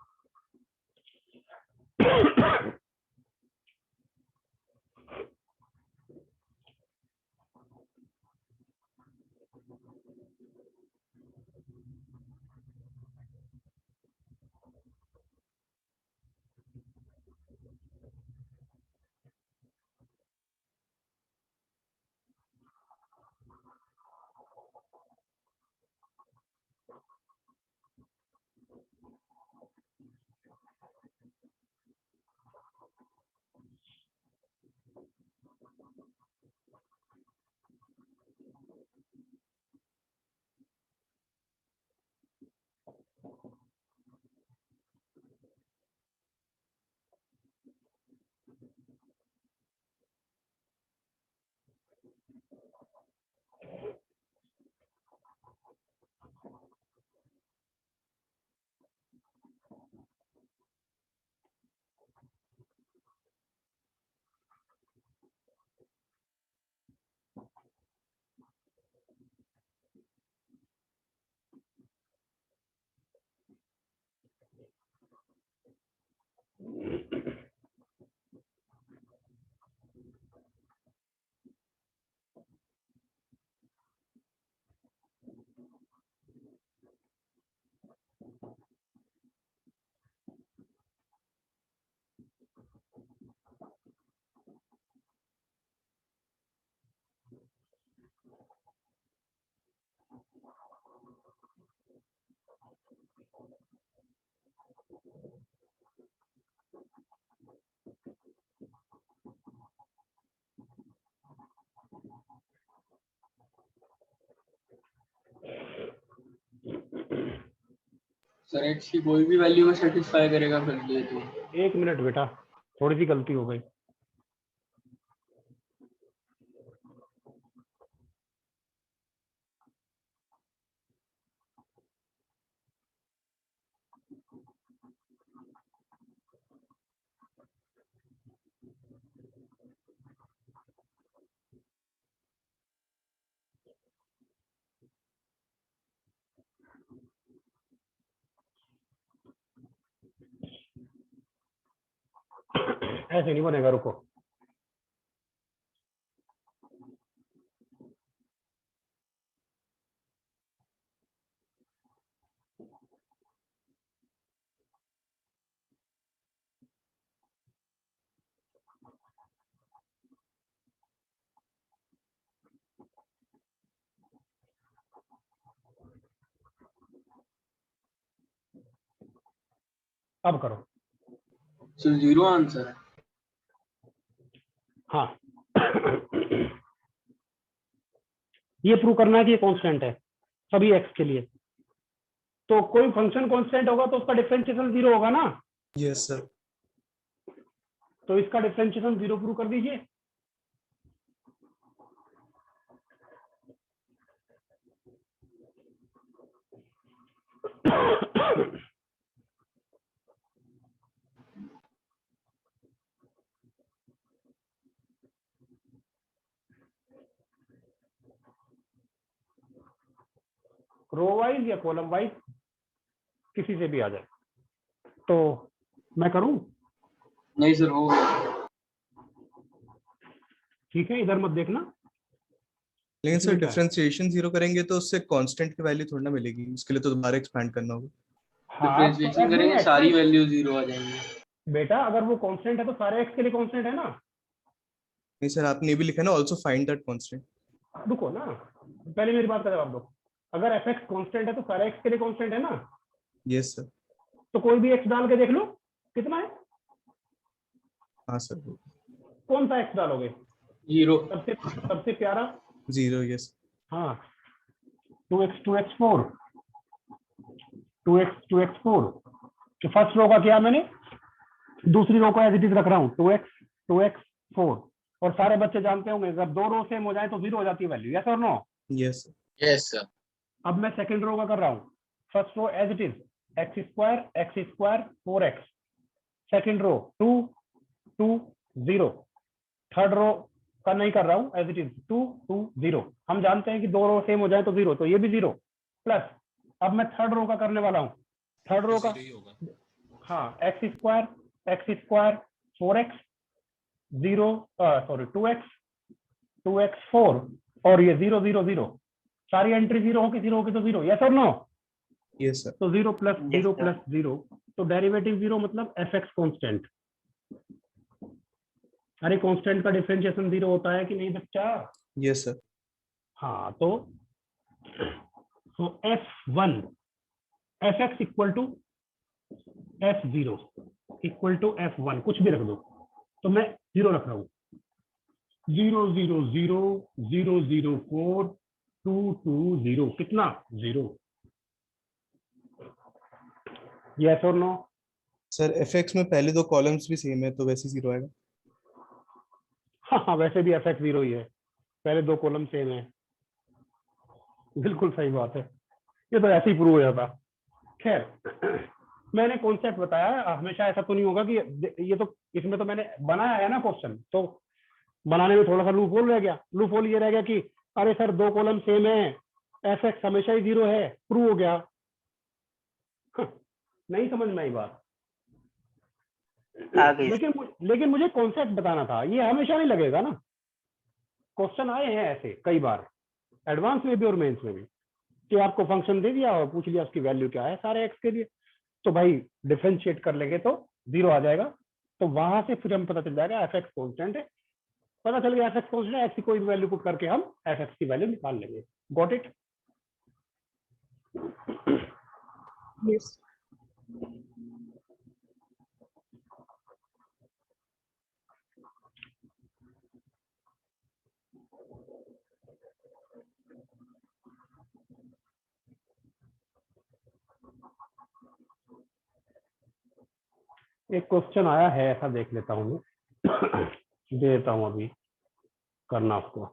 सर एक्स की कोई भी वैल्यू में सेटिस्फाई करेगा फिर ये तो। 1 मिनट बेटा, थोड़ी सी गलती हो गई। ऐसे नहीं बनेगा, रुको। अब करो। सो जीरो आंसर है। हाँ ये प्रूव करना है कि ये कांस्टेंट है सभी एक्स के लिए। तो कोई फंक्शन कांस्टेंट होगा तो उसका डिफरेंशिएशन 0 होगा ना। Yes sir. तो इसका डिफरेंशिएशन 0 प्रूव कर दीजिए। रो वाइज या कॉलम वाइज किसी से भी आ जाए। तो मैं करूं? नहीं सर हो गया। ठीक है, इधर मत देखना। लेकिन सर इसमें क्या है? डिफरेंशिएशन 0 करेंगे तो उससे कांस्टेंट की वैल्यू थोड़ी ना मिलेगी, उसके लिए तो दोबारा एक्सपैंड करना होगा। हाँ, तो डिफरेंशिएशन करेंगे सारी वैल्यू जीरो आ जाएंगी। बेटा अगर वो कांस्टेंट है तो सारे एक्स के लिए कांस्टेंट है ना। नहीं सर, आपने ये भी लिखा है ना, आल्सो फाइंड दैट कांस्टेंट। रुको ना, पहले मेरी बात का जवाब दो। अगर एफ एक्स कॉन्स्टेंट है तो सारे एक्स के लिए कॉन्स्टेंट है ना। Yes sir. तो कोई भी एक्स डाल के देख लो कितना है। हाँ सर। कौन सा एक्स डालोगे? जीरो। सबसे प्यारा 0। यस। हाँ, 2x 2x4 2x 2x4। तो फर्स्ट रो का किया मैंने, दूसरी रो को एज इट इज रख रहा हूँ 2x 2x4। और सारे बच्चे जानते होंगे जब दो रो सेम हो जाए तो 0 हो जाती है वैल्यू। यस और no? Yes sir. Yes sir. अब मैं सेकंड रो का कर रहा हूँ। First row as it is x2 4x। Second row 2 2 0। Third row का नहीं कर रहा हूँ, एज इट इज 2 2 0। हम जानते हैं कि दो रो सेम हो जाए तो 0, तो ये भी 0 प्लस। अब मैं थर्ड रो का करने वाला हूँ। थर्ड रो का 0 ही होगा। हाँ, x2 4x 0 सॉरी 2x 4 और ये 0 0 0। सारी एंट्री 0 हो, किसी रो की तो 0। यस और नो? Yes sir. तो 0 प्लस Yes, 0 sir. प्लस 0, तो डेरिवेटिव 0 मतलब एफ एक्स कॉन्स्टेंट। अरे कॉन्स्टेंट का डिफरेंशिएशन 0 होता है कि नहीं बच्चा? Yes sir. हाँ, तो F1 F x equal to F0 equal to F1, कुछ भी रख दो। तो मैं 0 रख रहा हूँ। 0 0 0 0 0 4 2 2 0। कितना? 0। यस और नो? सर fx में पहले दो कॉलम्स भी सेम है तो वैसे 0 आएगा। हाँ हाँ, वैसे भी एफ एक्स 0 ही है। पहले दो कॉलम सेम है, बिल्कुल सही बात है, ये तो ऐसे ही प्रूव हो जाता। खैर मैंने कॉन्सेप्ट बताया, हमेशा ऐसा तो नहीं होगा कि ये तो, इसमें तो मैंने बनाया है ना क्वेश्चन, तो बनाने में थोड़ा सा लूप होल रह गया। लूप होल ये रह गया कि अरे सर दो कॉलम सेम है, एफ हमेशा ही 0 है, प्रूव हो गया। नहीं समझ में आई बात। आगे लेकिन मुझे कॉन्सेप्ट बताना था, ये हमेशा नहीं लगेगा ना। क्वेश्चन आए हैं ऐसे कई बार, एडवांस में भी और मेंस में भी, कि आपको फंक्शन दे दिया और पूछ लिया उसकी वैल्यू क्या है सारे एक्स के लिए, तो भाई डिफरेंशिएट कर लेंगे तो 0 आ जाएगा। तो वहां से फिर हम पता चल जाएगा एफ एक्स कॉन्स्टेंट है, पता चल गया एफ एक्स कॉन्स्टेंट है, एक्स की कोई भी वैल्यू पुट करके हम एफ एक्स की वैल्यू निकाल लेंगे। Got it? Yes. एक क्वेश्चन आया है ऐसा, देख लेता हूँ मैं, दे देता हूँ अभी करना उसको।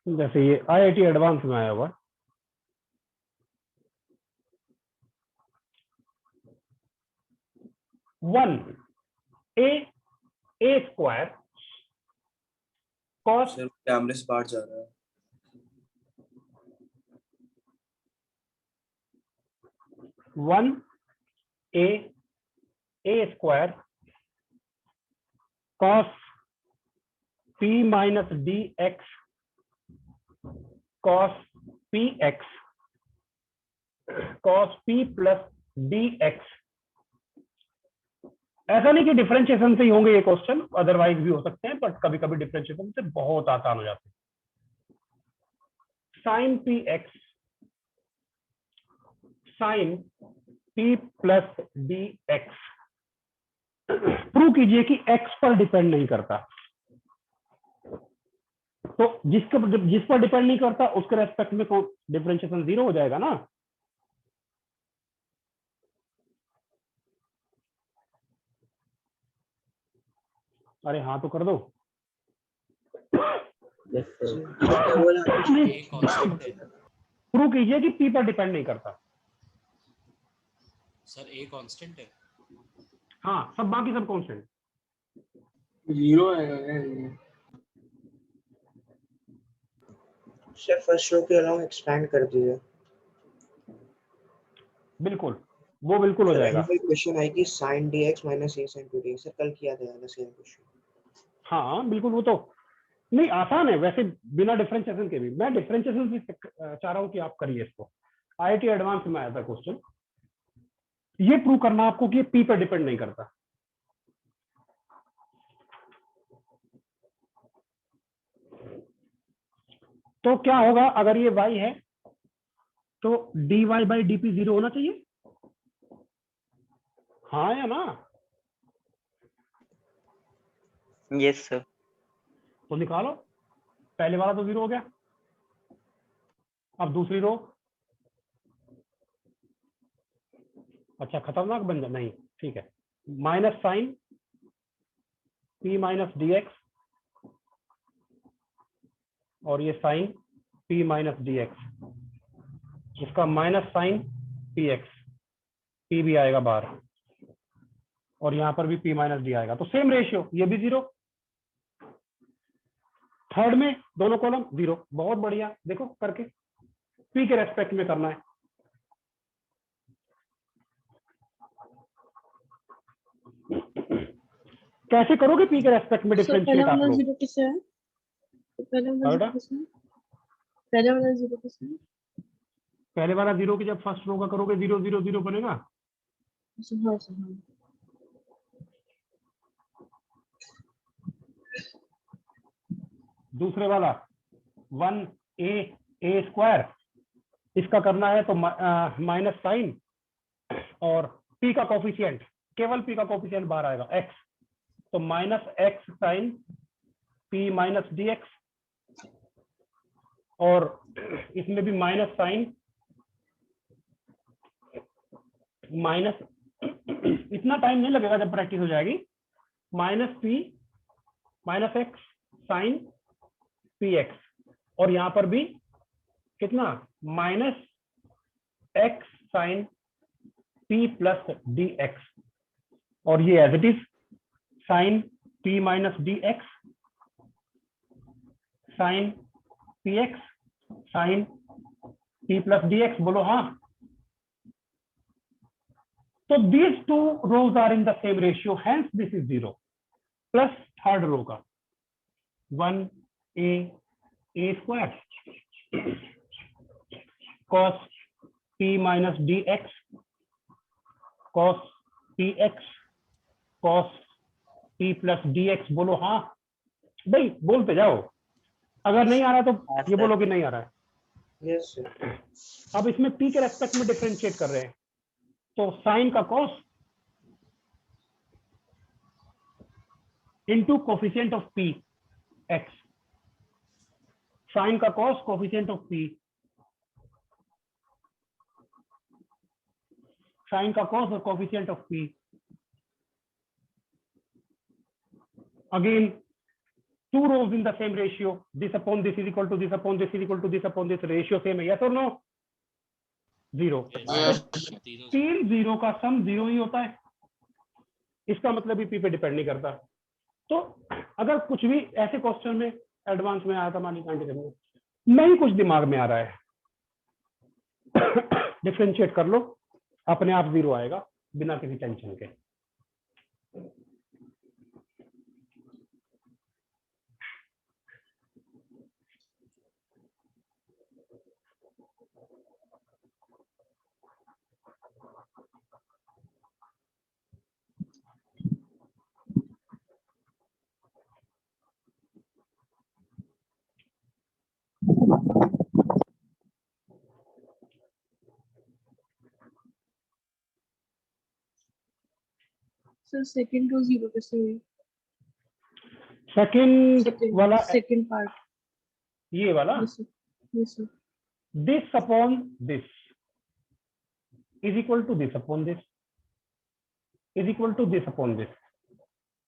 जैसे ये IIT एडवांस में आया हुआ, 1a स्क्वायर कॉस सर कैमरे से बाहर जा रहा है। 1a square cos p minus dx cos px cos p plus dx। ऐसा नहीं कि डिफरेंशिएशन से ही होंगे ये क्वेश्चन, अदरवाइज भी हो सकते हैं, बट कभी कभी डिफरेंशिएशन से बहुत आसान हो जाते हैं। Sine px sine p plus dx, prove कीजिए कि x पर डिपेंड नहीं करता। तो जिस पर डिपेंड नहीं करता उसके रेस्पेक्ट में डिफरेंशिएशन 0 हो जाएगा ना। अरे हाँ तो कर दो। ए कांस्टेंट है प्रूव कीजिए कि p पर डिपेंड नहीं करता। सर, ए कांस्टेंट है। हाँ, सब बाकी सब कांस्टेंट। 0 आएगा क्या ये? सर फर्स्ट रो के अलावा एक्सपैंड कर दीजिए। बिल्कुल, वो बिल्कुल हो सर जाएगा। कोई क्वेश्चन है कि sin dx minus a sin 2dx, sir कल किया था ना सेम क्वेश्चन। हाँ बिल्कुल, वो तो नहीं आसान है वैसे, बिना डिफरेंशिएशन के भी। मैं डिफरेंशिएशन भी चाह रहा हूँ कि आप करिए इसको। IIT एडवांस में आया था क्वेश्चन, ये प्रूव करना आपको कि ये p पर डिपेंड नहीं करता। तो क्या होगा अगर ये y है तो dy बाई डी पी 0 होना चाहिए, हाँ या ना? Yes sir. तो निकालो, पहले वाला तो 0 हो गया। अब दूसरी रो, अच्छा खतरनाक बन जा, नहीं ठीक है, minus sine p minus dx और ये साइन p माइनस dx, इसका माइनस साइन px, p भी आएगा बाहर और यहाँ पर भी p माइनस d आएगा, तो सेम रेशियो, ये भी 0। थर्ड में दोनों कॉलम 0, बहुत बढ़िया। देखो करके p के रेस्पेक्ट में करना है। कैसे करोगे p के रेस्पेक्ट में डिफरेंशिएट आप लोग? 0 किससे है? तो पहले वाला 0 किससे है? पहले वाला 0 किससे है? पहले वाला 0 की जब फर्स्ट रो का करोगे 0 0 0 बनेगा, हाँ सर हाँ। दूसरे वाला 1a² इसका करना है तो माइनस साइन और p का कोफिशिएंट, केवल p का कोफिशिएंट बाहर आएगा x, तो minus x sine p minus dx, और इसमें भी माइनस साइन माइनस इतना टाइम नहीं लगेगा जब प्रैक्टिस हो जाएगी, minus p minus x sine px, और यहां पर भी कितना minus x sine p plus dx, और ये as it is sine p minus dx sine px sine p plus dx, बोलो हाँ। So these two rows are in the same ratio, hence this is 0, plus third row का 1a² cos p minus dx cos px cos p plus dx, बोलो हाँ भाई, बोलते जाओ, अगर नहीं आ रहा तो ये बोलो कि नहीं आ रहा है। Yes sir. अब इसमें p के रेस्पेक्ट में डिफरेंशिएट कर रहे हैं, तो साइन का cos into coefficient of p x, sine का cos coefficient of p, sine का कॉस और coefficient of p, again two rows in the same ratio, this upon this is equal to this upon this is equal to this upon this, ratio same है, yes or no? 0। तीनों 3 0 का सम 0 ही होता है, इसका मतलब ही p पे depend नहीं करता। तो अगर कुछ भी ऐसे क्वेश्चन में एडवांस में आया था, मान लीजिए में नहीं कुछ दिमाग में आ रहा है, डिफरेंशिएट कर लो, अपने आप 0 आएगा बिना किसी टेंशन के। सर सेकंड रो 0 कैसे हुई? सेकंड वाला सेकंड पार्ट ये वाला yes sir this upon this is equal to this upon this is equal to this upon this,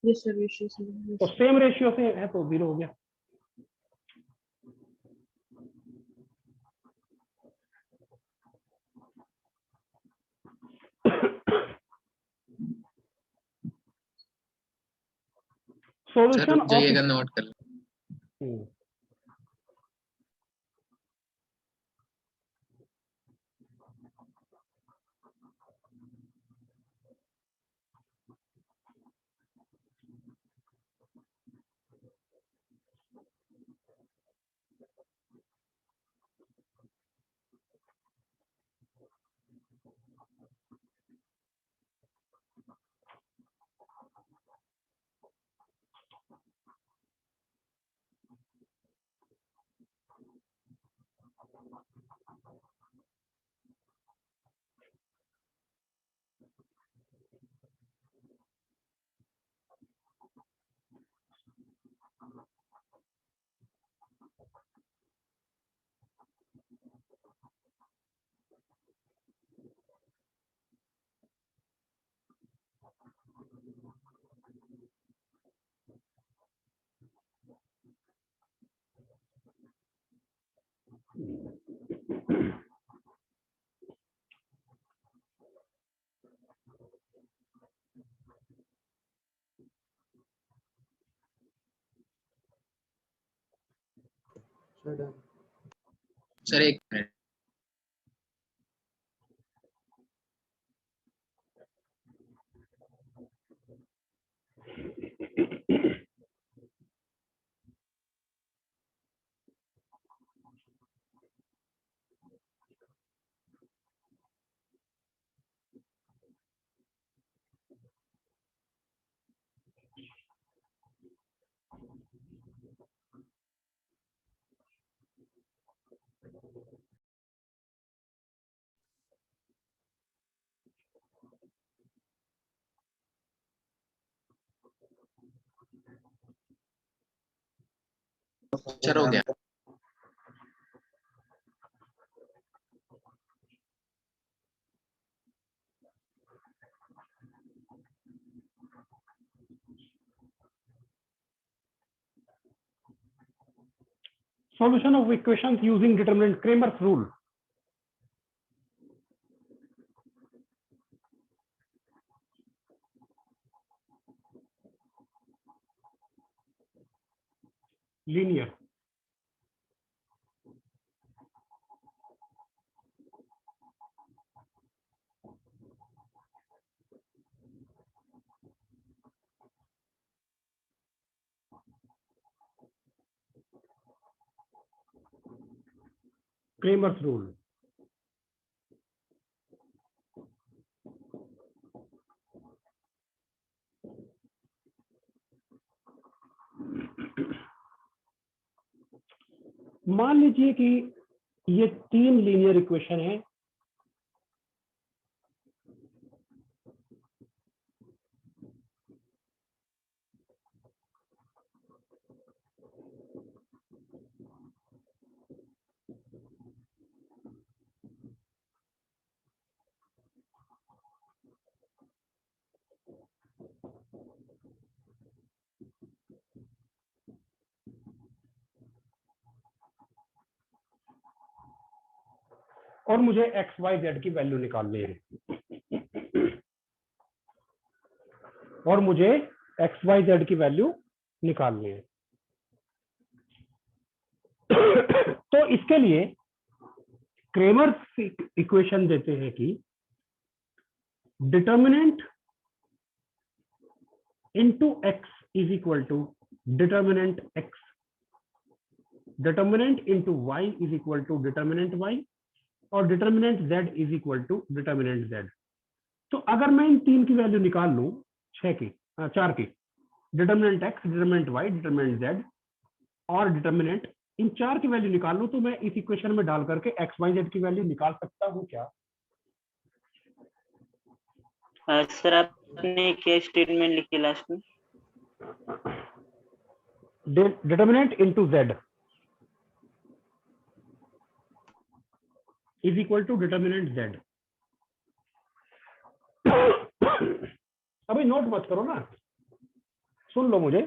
yes sir ratio से तो सेम रेशियो से है तो 0 हो गया। सॉल्यूशन ऑफ जाइएगा नोट कर सर, एक मिनट। सर हो गया। Solution of equations using determinant Cramer's rule. Linear. Cramer's rule. मान लीजिए कि ये 3 लीनियर इक्वेशन है, और मुझे एक्स वाई जेड की वैल्यू निकालनी है, और मुझे एक्स वाई जेड की वैल्यू निकालनी है। तो इसके लिए क्रेमर्स इक्वेशन देते हैं कि determinant into X is equal to determinant X, determinant into Y is equal to determinant Y, और determinant z is equal to determinant z। तो अगर मैं इन 3 की वैल्यू निकाल लूं, 4 की, determinant x, determinant y, determinant z और डिटर्मिनेंट, इन 4 की वैल्यू निकाल लूं, तो मैं इस इक्वेशन में डाल करके x y z की वैल्यू निकाल सकता हूं क्या? सर आपने क्या स्टेटमेंट लिखी लास्ट में? Determinant into z is equal to determinant z। अभी नोट मत करो ना, सुन लो मुझे।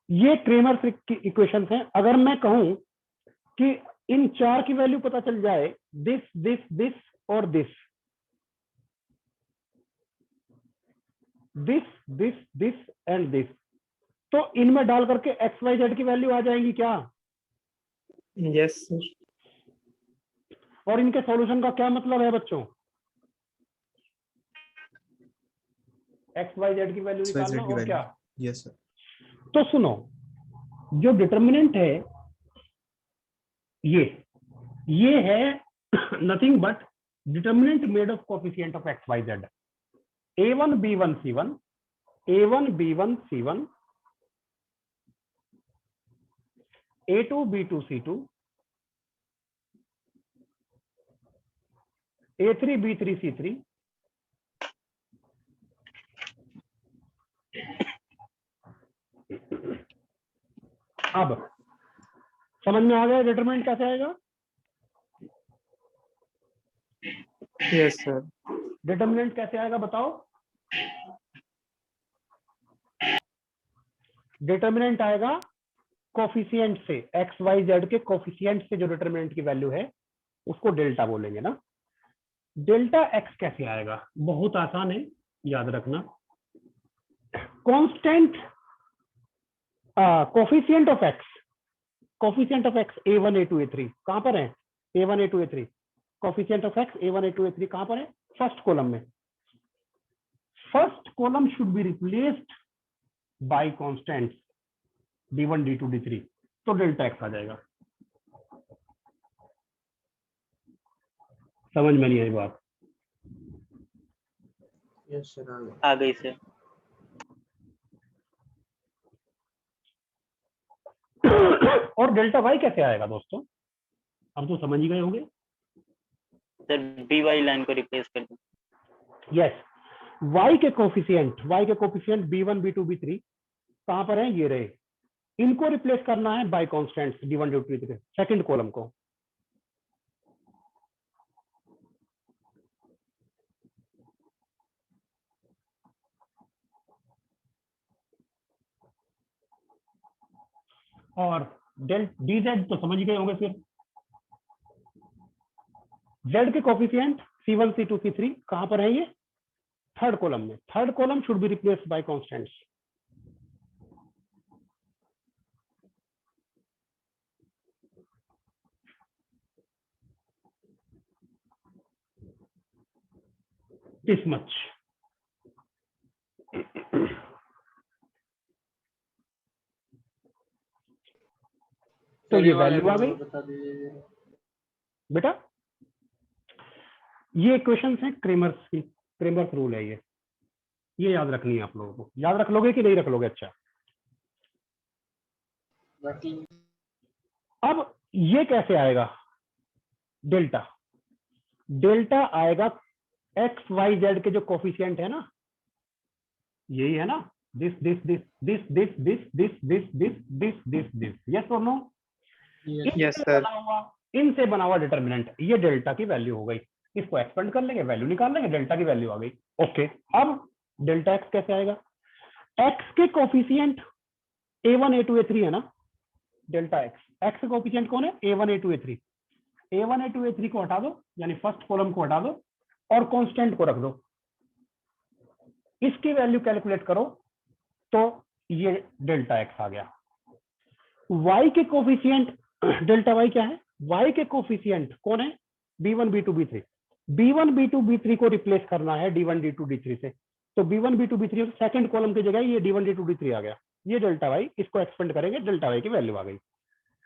ये क्रेमर्स इक्वेशंस हैं। अगर मैं कहूं कि इन 4 की वैल्यू पता चल जाए, दिस दिस दिस और this, this this this and this, तो इनमें डाल करके एक्स वाई जेड की वैल्यू आ जाएंगी क्या? Yes sir. और इनके सॉल्यूशन का क्या मतलब है बच्चों? एक्स वाई जेड की वैल्यू निकालना और क्या? Yes sir. तो सुनो, जो डिटर्मिनेंट है ये है nothing but determinant made of coefficient of x y z, a1 b1 c1, a1 b1 c1, a2 b2 c2, a3 b3 c3, अब समझ में आ गया डिटरमिनेंट कैसे आएगा? Yes sir. डिटरमिनेंट कैसे आएगा बताओ? डिटरमिनेंट आएगा कोफिशिएंट से, एक्स वाई जेड के कोफिशिएंट से जो डिटरमिनेंट की वैल्यू है उसको डेल्टा बोलेंगे ना। डेल्टा एक्स कैसे आएगा? बहुत आसान है, याद रखना। Constant coefficient of x, coefficient of x a1 a2 a3 कहां पर है? a1 a2 a3, coefficient of x a1 a2 a3 कहां पर है? फर्स्ट कॉलम में। First column should be replaced by constants d1 d2 d3, तो delta x आ जाएगा। समझ में नहीं आई बात? यस सर आ गई सर। और डेल्टा वाई कैसे आएगा दोस्तों? हम तो समझ ही गए होंगे। सर dy लाइन को रिप्लेस कर दो। यस, y के कोफिशिएंट b1 b2 b3 कहां पर है? ये रहे। इनको रिप्लेस करना है bye constants d1 d2 d3 second column को। और डेल dz तो समझ गए होंगे। फिर z के कोफिशिएंट c1 c2 c3 कहां पर है? ये थर्ड कॉलम में। Third column should be replaced by constants. This much. तो ये वैल्यू आ गई बता दीजिए। बेटा। ये इक्वेशंस हैं क्रेमर्स की, क्रेमर्स रूल है ये याद रखनी है आप लोगों को। याद रख लोगे कि नहीं रख लोगे? अच्छा, अब ये कैसे आएगा? डेल्टा आएगा एक्स वाई जेड के जो कोफिशिएंट है ना, यही है ना, this this this this this this this this this this this this, yes और नो? Yes, sir. इनसे बना हुआ डिटर्मिनेंट, ये डेल्टा की वैल्यू हो गई। इसको एक्सपेंड कर लेंगे, वैल्यू निकाल लेंगे, डेल्टा की वैल्यू आ गई। ओके, अब डेल्टा एक्स कैसे आएगा? एक्स के कोफिशिएंट a1 a2 a3 है ना, डेल्टा एक्स के कोफिशिएंट कौन है? a1 a2 a3। a1 a2 a3 को हटा दो, यानी फर्स्ट कॉलम को हटा दो और कांस्टेंट को रख दो। इसकी वैल्यू कैलकुलेट करो तो ये डेल्टा एक्स आ गया। y के कोफिशिएंट डेल्टा y क्या है? y के कोफिशिएंट कौन है? b1 b2 b3। b1 b2 b3 को रिप्लेस करना है d1 d2 d3 से, तो b1 b2 b3 second column की जगह ये d1 d2 d3 आ गया। ये डेल्टा y, इसको एक्सपेंड करेंगे, डेल्टा y की वैल्यू आ गई।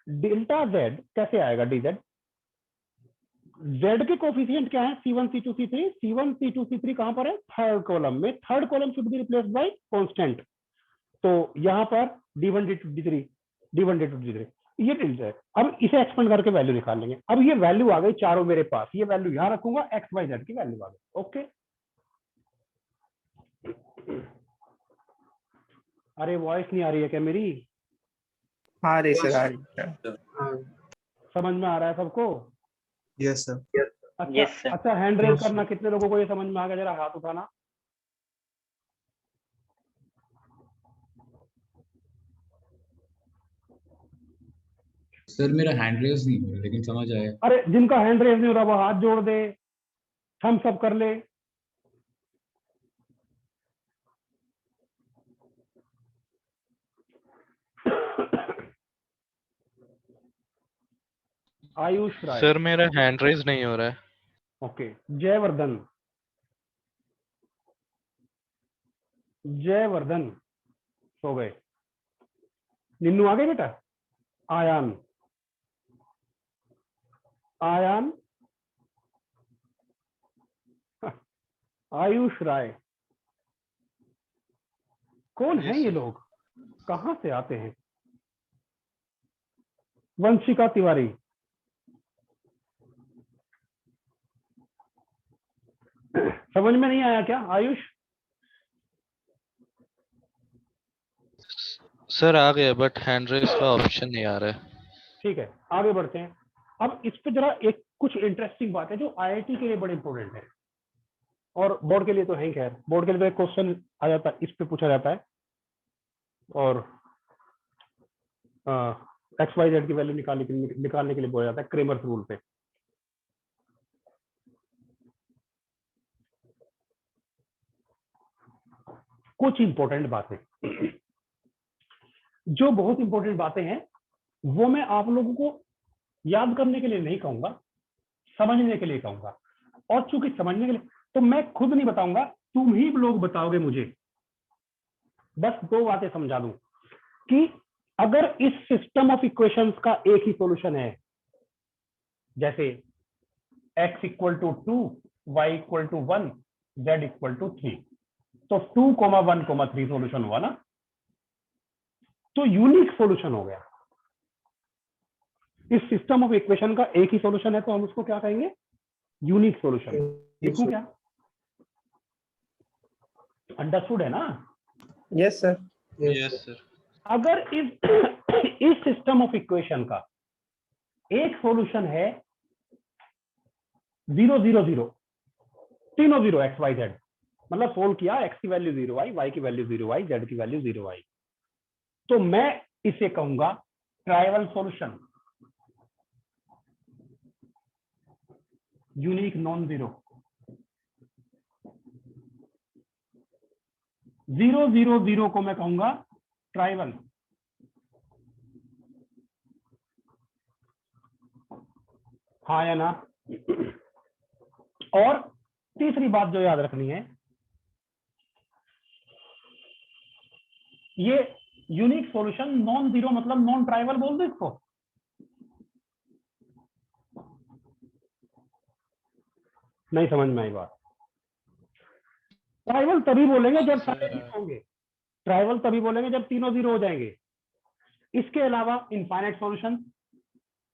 डेल्टा z कैसे आएगा? dz, z के कोफिशिएंट क्या है? c1 c2 c3। c1 c2 c3 कहां पर है? थर्ड कॉलम में। Third column should be replaced by constant, तो यहां पर d1 d2 d3 d1 d2 d3, ये डेल्टा है। अब इसे एक्सपेंड करके वैल्यू निकाल लेंगे। अब ये वैल्यू आ गई चारों मेरे पास, ये वैल्यू यहां रखूंगा, एक्स वाई जेड की वैल्यू आ गई। ओके, अरे वॉइस नहीं आ रही है क्या मेरी? हाँ रे सर, आ रही है। समझ में आ रहा है सबको? Yes sir. अच्छा Yes, sir. अच्छा, हैंड रेज करना, कितने लोगों को ये समझ में आ गया? जरा हाथ उठाना। सर मेरा हैंड रेज नहीं हो रहा, लेकिन समझ आया। अरे जिनका हैंड रेज नहीं हो रहा वो हाथ जोड़ दे, थम्स अप कर ले। आयुष राय। सर मेरा हैंड रेज नहीं हो रहा है। ओके, जयवर्धन। जयवर्धन सो गए। निन्नू आ गए बेटा? आयान, आयान, आयुष राय, कौन है ये लोग? कहां से आते हैं? वंशिका तिवारी, समझ में नहीं आया क्या आयुष? सर आ गया, बट हैंड रेज का ऑप्शन नहीं आ रहा है। ठीक है, आगे बढ़ते हैं। अब इस पे जरा एक कुछ इंटरेस्टिंग बात है जो आईआईटी के लिए बड़े इंपॉर्टेंट है, और बोर्ड के लिए तो है ही। खैर, बोर्ड के लिए तो एक क्वेश्चन आ जाता है, इस पे पूछा जाता है, और एक्स वाई जेड की वैल्यू निकालने के लिए बोला जाता है क्रेमर्स रूल पे। कुछ इंपॉर्टेंट बातें, जो बहुत इंपॉर्टेंट बातें हैं वो मैं आप लोगों को याद करने के लिए नहीं कहूंगा, समझने के लिए कहूंगा। और चूंकि समझने के लिए तो मैं खुद नहीं बताऊंगा, तुम ही लोग बताओगे मुझे। बस दो बातें समझा दूं कि अगर इस सिस्टम ऑफ इक्वेशंस का एक ही सॉल्यूशन है, जैसे x equal to 2, y equal to 1, z equal to 3, तो 2, 1, 3 सॉल्यूशन हुआ ना, तो यूनिक सॉल्यूशन हो गया। इस सिस्टम ऑफ इक्वेशन का एक ही सॉल्यूशन है तो हम उसको क्या कहेंगे? Unique solution. लिखूं क्या? अंडरस्टूड है ना? Yes sir. Yes sir. अगर इस सिस्टम ऑफ इक्वेशन का एक सॉल्यूशन है 0 0 0, तीनों 0 एक्स वाई जेड, मतलब सोल्व किया, एक्स की वैल्यू 0 आई, वाई की वैल्यू 0 आई, जेड की वैल्यू 0 आई, तो मैं इसे कहूंगा trivial solution, unique non zero. 0 0 0 को मैं कहूंगा ट्राइवल। हाँ या ना? और तीसरी बात जो याद रखनी है, ये यूनिक सॉल्यूशन नॉन जीरो मतलब नॉन ट्राइवल बोल दो इसको। नहीं समझ में आई बात? ट्राइवल तभी बोलेंगे जब सारे जीरो होंगे, ट्राइवल तभी बोलेंगे जब तीनों जीरो हो जाएंगे। इसके अलावा infinite solution,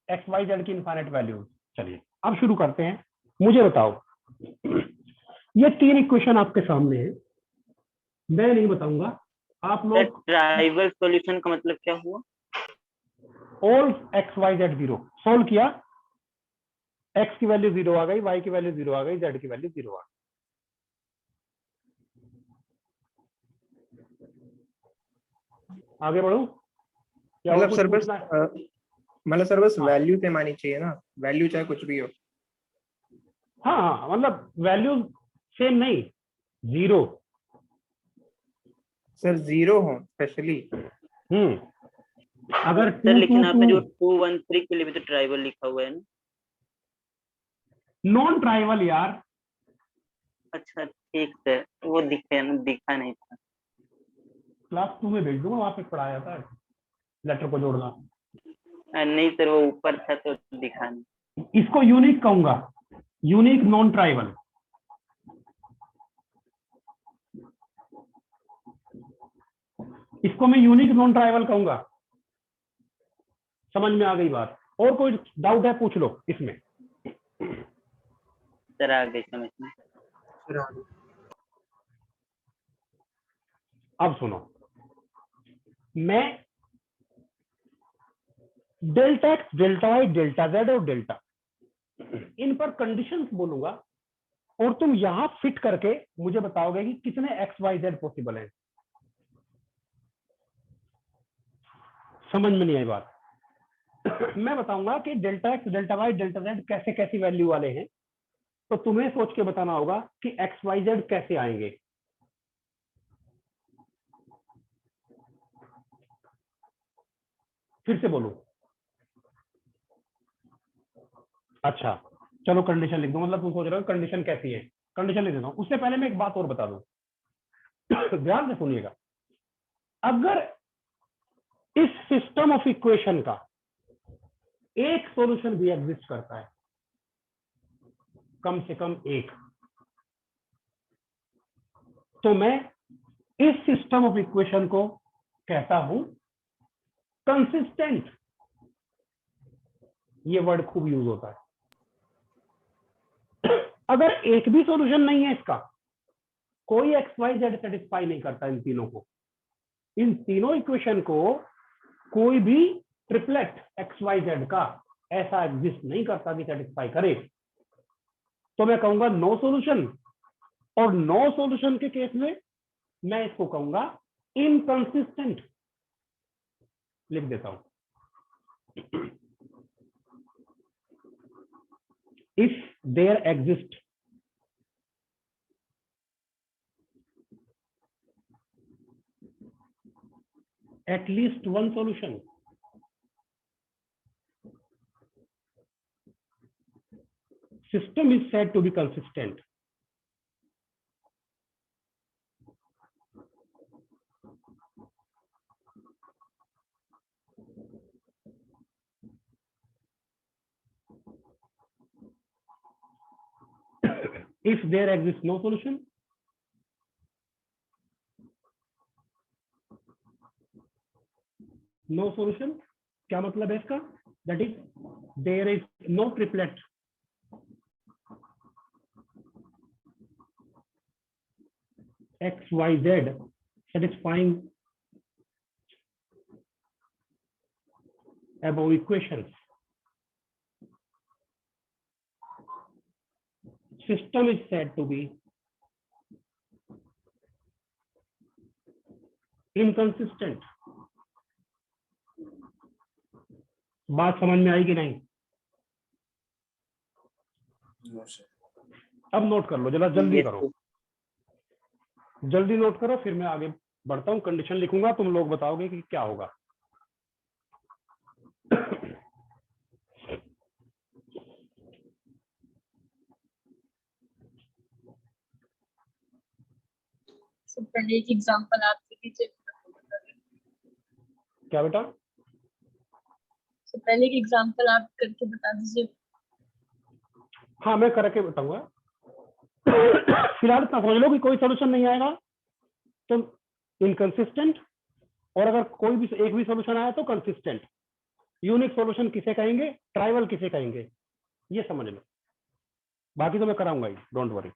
x y z की इनफाइनाइट वैल्यू। चलिए अब शुरू करते हैं। मुझे बताओ, ये 3 इक्वेशन आपके सामने है, मैं नहीं बताऊंगा, आप लोग। ट्राइवल सॉल्यूशन का मतलब क्या हुआ? All x y z 0 solve किया, एक्स की वैल्यू 0 आ गई, वाई की वैल्यू 0 आ गई, जेड की वैल्यू 0 आ गई। आगे बढ़ू? मतलब सर बस वैल्यू पे मानी चाहिए ना, वैल्यू चाहे कुछ भी हो। हाँ मतलब वैल्यू सेम नहीं, 0 सर 0 हो स्पेशली। अगर सर लेकिन आपने जो 213 के लिए भी तो ट्राइवल लिखा हुआ है ना? नॉन ट्राइवल यार। अच्छा ठीक है, वो दिखा नहीं था। क्लास 2 में भेज दूंगा, वहां पे पढ़ाया था लेटर को जोड़ना। नहीं सर, वो ऊपर था तो दिखा नहीं। इसको यूनिक कहूंगा, यूनिक नॉन ट्राइवल। इसको मैं यूनिक नॉन ट्राइवल कहूंगा। समझ में आ गई बात? और कोई डाउट है पूछ लो इसमें। सर आ गई समझ में। अब सुनो, मैं delta x, delta y, delta z और डेल्टा, इन पर कंडीशंस बोलूंगा और तुम यहां फिट करके मुझे बताओगे कि कितने एक्स वाई जेड पॉसिबल है। समझ में नहीं आई बात? मैं बताऊंगा कि delta x, delta y, delta z कैसे कैसी वैल्यू वाले हैं, तो तुम्हें सोच के बताना होगा कि एक्स वाई जेड कैसे आएंगे। फिर से बोलो। अच्छा चलो कंडीशन लिख दो, मतलब तुम सोच रहे हो कंडीशन कैसी है, कंडीशन लिख देता हूं। उससे पहले मैं एक बात और बता दूं, ध्यान से सुनिएगा। अगर इस सिस्टम ऑफ इक्वेशन का एक सॉल्यूशन भी एग्जिस्ट करता है, कम से कम एक, तो मैं इस सिस्टम ऑफ इक्वेशन को कहता हूं कंसिस्टेंट। ये वर्ड खूब यूज होता है। अगर एक भी सॉल्यूशन नहीं है इसका, कोई एक्स वाई जेड सेटिस्फाई नहीं करता इन तीनों को, इन तीनों इक्वेशन को कोई भी ट्रिपलेट एक्स वाई जेड का ऐसा एग्जिस्ट नहीं करता कि सेटिस्फाई करे, तो मैं कहूंगा नो सॉल्यूशन। और नो सॉल्यूशन के केस में मैं इसको कहूंगा इनकंसिस्टेंट। लिख देता हूं, if there exist at least one solution, system is said to be consistent. If there exists no solution, no solution क्या मतलब है इसका? That is there is no triplet x y z satisfying above equations, system is said to be inconsistent. बात समझ में आई कि नहीं? अब नोट कर लो, जरा जल्दी करो, जल्दी नोट करो, फिर मैं आगे बढ़ता हूँ, कंडीशन लिखूंगा, तुम लोग बताओगे कि क्या होगा। पहले एक एग्जांपल आप दे दीजिए। क्या बेटा? पहले एक एग्जांपल आप करके बता दीजिए। हाँ मैं करके बताऊंगा। फिलहाल इतना समझ लो कि कोई सोल्यूशन नहीं आएगा तो इनकंसिस्टेंट, और अगर कोई भी एक भी सोल्यूशन आया तो कंसिस्टेंट। यूनिक सोल्यूशन किसे कहेंगे, ट्राइवल किसे कहेंगे, ये समझ लो। बाकी तो मैं कराऊंगा ही, डोंट वरी।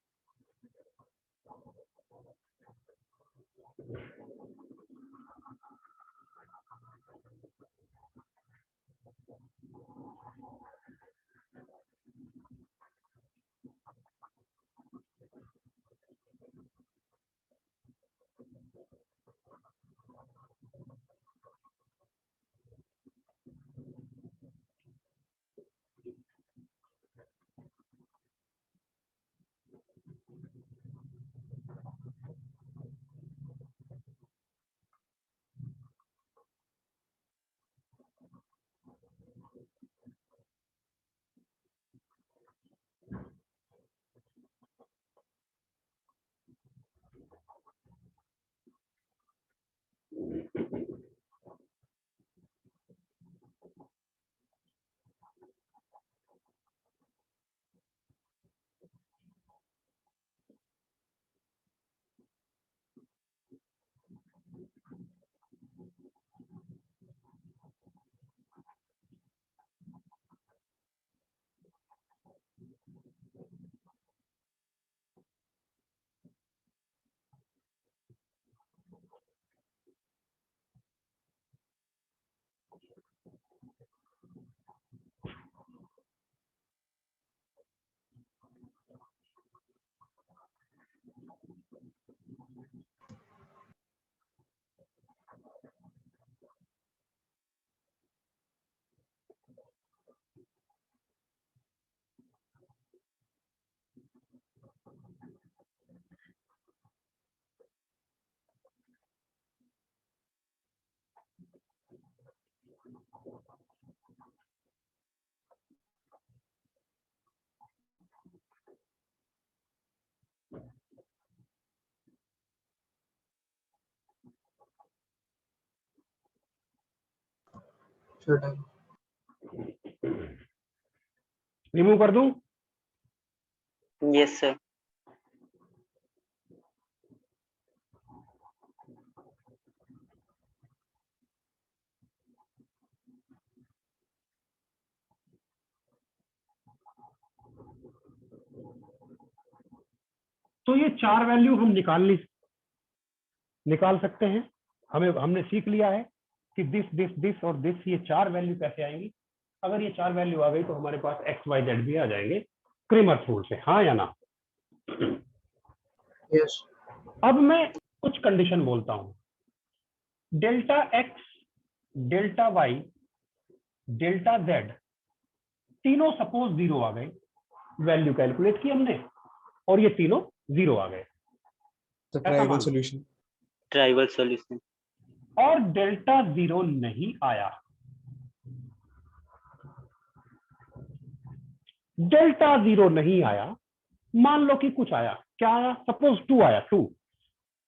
रिमूव कर दूं? Yes sir. तो ये चार वैल्यू हम निकाल सकते हैं। हमने सीख लिया है कि दिस और दिस, ये चार वैल्यू कैसे आएंगी। अगर ये चार वैल्यू आ गई तो हमारे पास एक्स वाई जेड भी आ जाएंगे क्रेमर्स रूल से, हाँ या ना? यस। अब मैं कुछ कंडीशन बोलता हूं। Delta x, delta y, delta z तीनों सपोज जीरो आ गए, वैल्यू कैलकुलेट की हमने और ये तीनों जीरो आ गए, तो ट्राइवल सॉल्यूशन। Trivial solution. और डेल्टा जीरो नहीं आया, डेल्टा जीरो नहीं आया, मान लो कि कुछ आया, क्या आया? सपोज 2 आया, 2,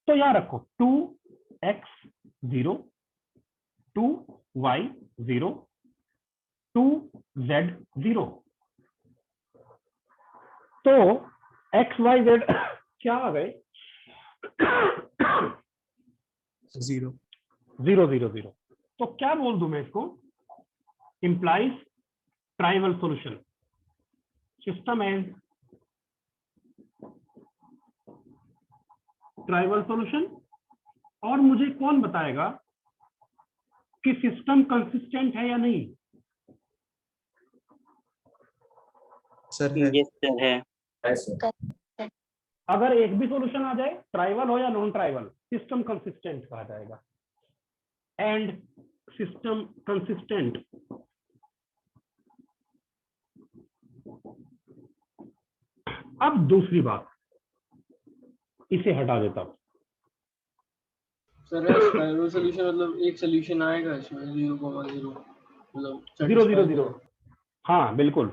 तो यहां रखो 2x 0, 2y 0, 2z 0। तो x y z क्या आ गए? 0 0 0 0। तो क्या बोल दूं मैं इसको? implies trivial solution. System has trivial solution. और मुझे कौन बताएगा कि सिस्टम कंसिस्टेंट है या नहीं? सर है। यस सर है। अगर एक भी सॉल्यूशन आ जाए, ट्राइवल हो या नॉन ट्राइवल, सिस्टम कंसिस्टेंट कहा जाएगा। एंड सिस्टम कंसिस्टेंट अब दूसरी बात, इसे हटा देता हूं। सर ट्राइवल सॉल्यूशन मतलब एक सॉल्यूशन आएगा इसमें 0,0 मतलब 0,0,0 हाँ बिल्कुल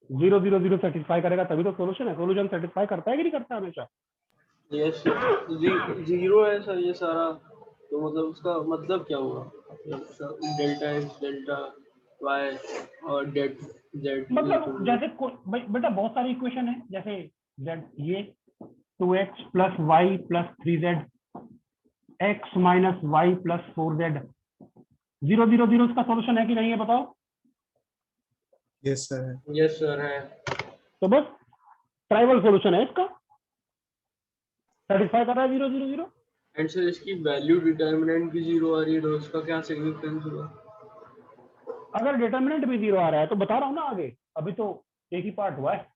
0,0,0 सेटिस्फाई करेगा तभी तो सॉल्यूशन है। सॉल्यूशन सेटिस्फाई करता है कि नहीं करता हमेशा? यस जीरो है सर ये सारा, तो मतलब उसका मतलब क्या हुआ? डेल्टा एक्स डेल्टा वाई और जेड मतलब जैसे बेटा बहुत सारी इक्वेशन है, जैसे z ये 2x + y + 3z x - y + 4z 0,0,0 इसका सॉल्यूशन है कि नहीं है बताओ? यस सर है। यस सर है। तो बस ट्राइवल सॉल्यूशन है इसका, सेटिस्फाई कर रहा है 0,0,0। एंड सर इसकी वैल्यू डिटरमिनेंट की 0 आ रही है, तो उसका क्या सिग्निफिकेंस हुआ? अगर डिटरमिनेंट भी 0 आ रहा है तो बता रहा हूँ ना आगे, अभी तो एक ही पार्ट हुआ है।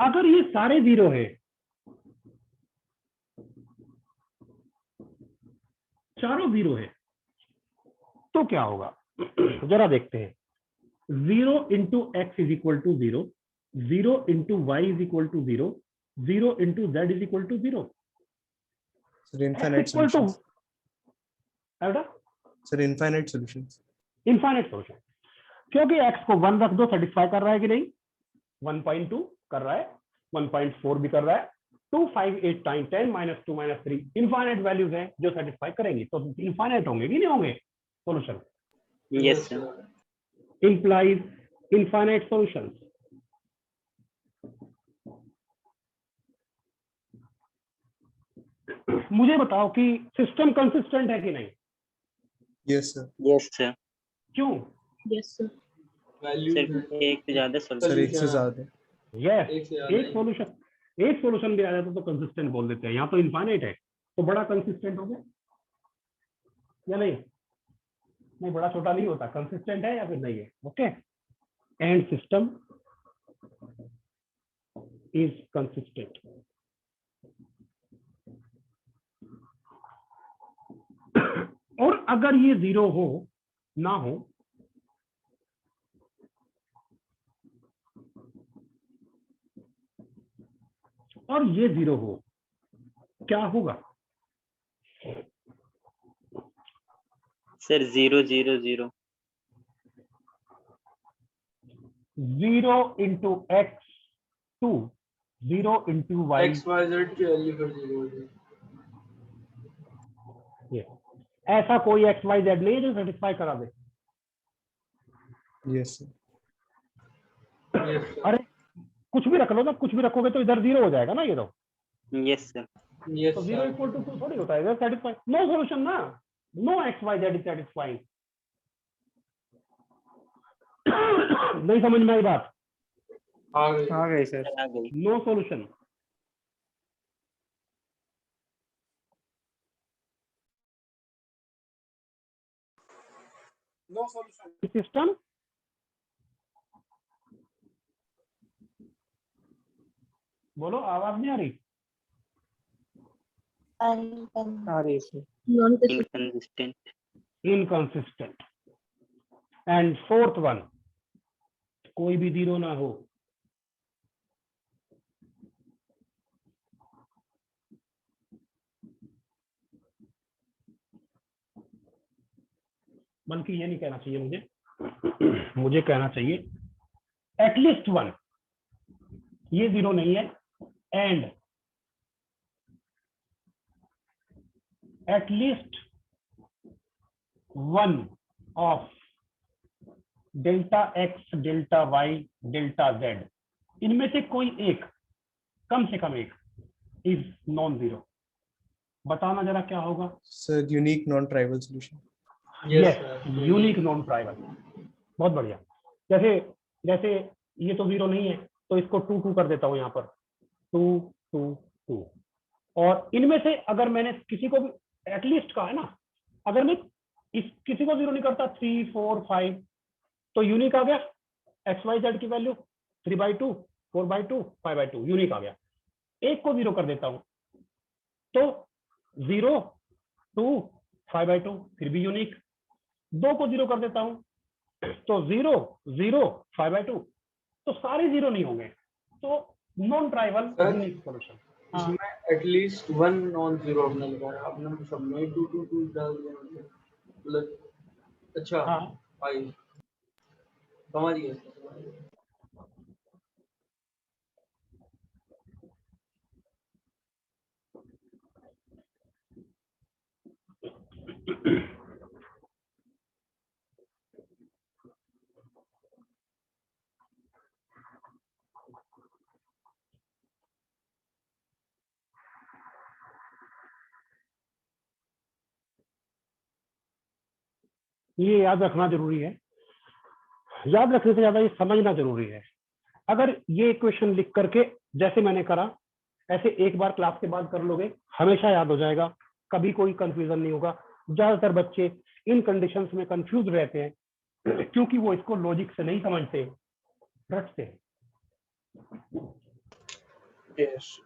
अगर ये सारे 0 है, चारों 0 है, तो क्या होगा जरा देखते हैं। 0 × x = 0, 0 × y = 0, 0 × z = 0। Sir infinite solutions. Sir infinite solutions. Infinite solution, क्योंकि x को 1 रख दो, सेटिस्फाई कर रहा है कि नहीं? 1.2 कर रहा है, 1.4 भी कर रहा है, 2, 5, 8, 9, 10 - 2 - 3 इनफाइनाइट वैल्यूज हैं जो सेटिस्फाई करेंगी, तो इनफाइनाइट होंगे कि नहीं होंगे solution? Yes sir. implies infinite solutions। मुझे बताओ कि सिस्टम कंसिस्टेंट है कि नहीं? Yes sir. Yes sir. क्यों? Yes sir. वैल्यू सर एक से ज्यादा सर एक से ज्यादा। यस, एक से ज्यादा एक सॉल्यूशन भी आ जाता तो कंसिस्टेंट बोल देते हैं। यहाँ तो इनफाइनाइट है तो बड़ा कंसिस्टेंट हो गया या नहीं? नहीं, बड़ा छोटा नहीं होता, कंसिस्टेंट है या फिर नहीं है। Okay, and system is consistent. और अगर ये 0 हो ना हो, और ये 0 हो, क्या होगा? Sir 0 0 0 0 × x 2, 0 × y x y z की वैल्यू कर 0 हो जाएगी। ये ऐसा कोई x y z नहीं है जो सेटिस्फाई करा दे। Yes sir. Yes sir. अरे कुछ भी रख लो ना, कुछ भी रखोगे तो इधर 0 हो जाएगा ना ये तो। Yes sir. यस तो 0 = 2 थोड़ी होता है, इधर सेटिस्फाई, नो सॉल्यूशन ना, no x y z is satisfying. नहीं समझ में आई बात? आ गई सर। आ गई। No solution. No solution system बोलो, आवाज नहीं आ रही? आ रही sir. Non inconsistent. Inconsistent. And fourth one, कोई भी 0 ना हो। बल्कि ये नहीं कहना चाहिए मुझे, मुझे कहना चाहिए एटलीस्ट 1, ये 0 नहीं है, and at least 1 of delta x, delta y, delta z, इनमें से कोई एक, कम से कम एक, इज नॉन जीरो। बताना जरा क्या होगा? Sir unique non trivial solution. Yes, unique non trivial. बहुत बढ़िया। जैसे जैसे ये तो 0 नहीं है, तो इसको 2 2 कर देता हूँ यहाँ पर, 2 2 2। और इनमें से अगर मैंने किसी को भी एटलीस्ट कहा है ना, अगर मैं किसी को 0 नहीं करता, 3 4 5, तो यूनिक आ गया एक्स वाई जेड की वैल्यू 3/2 4/2 5/2 यूनिक आ गया। एक को 0 कर देता हूं तो 0 2 5/2 फिर भी यूनिक। 2 को 0 कर देता हूं तो 0 0 5/2, तो सारे 0 नहीं होंगे, तो नॉन ट्राइवल यूनिक सॉल्यूशन। इसमें एटलीस्ट 1 नॉन जीरो अपने लगा रहा, आपने सब में 2 2 2 डाल दिया, मतलब अच्छा। हाँ आई समझ गया। ये याद रखना जरूरी है, याद रखने से ज्यादा ये समझना जरूरी है। अगर ये इक्वेशन लिख करके जैसे मैंने करा, ऐसे एक बार क्लास के बाद कर लोगे, हमेशा याद हो जाएगा, कभी कोई कंफ्यूजन नहीं होगा। ज्यादातर बच्चे इन कंडीशंस में कंफ्यूज रहते हैं क्योंकि वो इसको लॉजिक से नहीं समझते, रटते। यस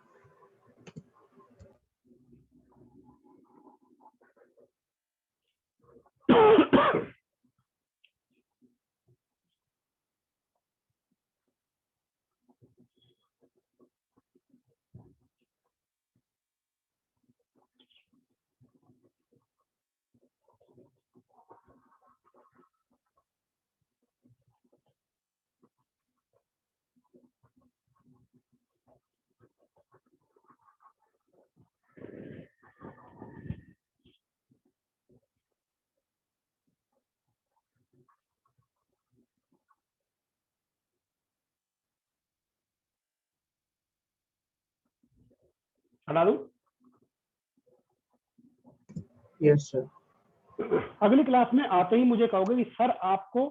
हटा दूं? Yes sir. अगली क्लास में आते ही मुझे कहोगे कि सर आपको